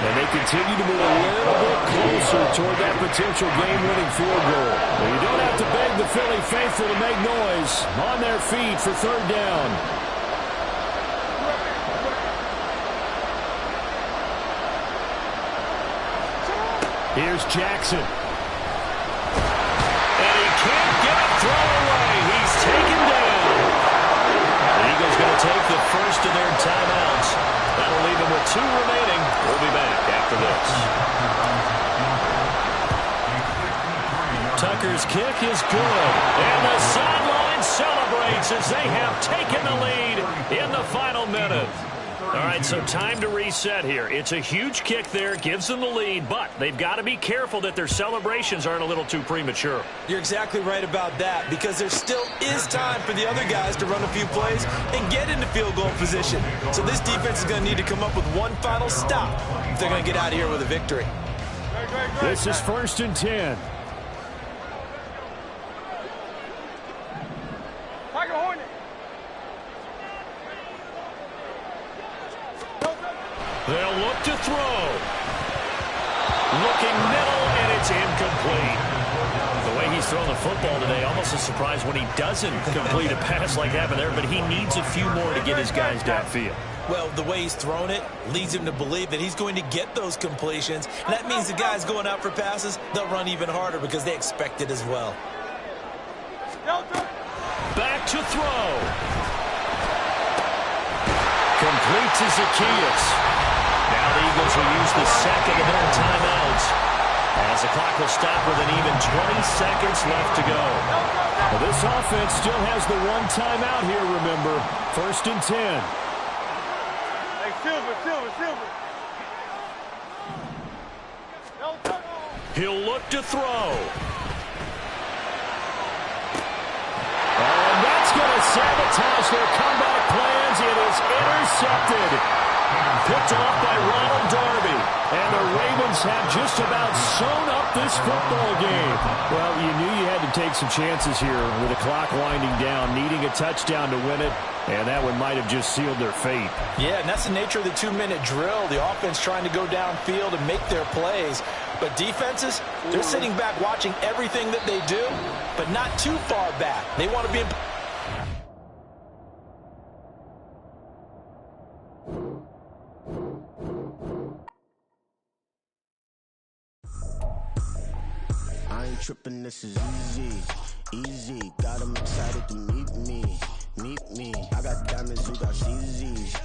And they continue to move a little bit closer toward that potential game-winning field goal. Well, you don't have to beg the Philly faithful to make noise. On their feet for third down. Here's Jackson. And he can't get it thrown away. He's taken down. The Eagles going to take the first of their timeouts. That'll leave them with 2 remaining. We'll be back after this. Tucker's kick is good. And the sideline celebrates as they have taken the lead in the final minute. All right, so time to reset here. It's a huge kick there, gives them the lead, but they've got to be careful that their celebrations aren't a little too premature. You're exactly right about that, because there still is time for the other guys to run a few plays and get into field goal position. So this defense is going to need to come up with one final stop if they're going to get out of here with a victory. This is 1st and 10. They'll look to throw. Looking middle, and it's incomplete. The way he's thrown the football today, almost a surprise when he doesn't complete a pass like happened there, but he needs a few more to get his guys downfield. Well, the way he's thrown it leads him to believe that he's going to get those completions. And that means the guys going out for passes, they'll run even harder because they expect it as well. Back to throw. Complete to Zacchaeus. Now the Eagles will use the second of their timeouts as the clock will stop with an even 20 seconds left to go. Well, this offense still has the 1 timeout here, remember. 1st and 10. Hey, Silver. He'll look to throw. And that's going to sabotage their comeback plans. It is intercepted. Picked off by Ronald Darby. And the Ravens have just about sewn up this football game. Well, you knew you had to take some chances here with the clock winding down, needing a touchdown to win it. And that one might have just sealed their fate. Yeah, and that's the nature of the 2-minute drill. The offense trying to go downfield and make their plays. But defenses, they're sitting back watching everything that they do, but not too far back. They want to be in... I ain't tripping, this is easy, got them excited to meet me, I got diamonds who got CZs,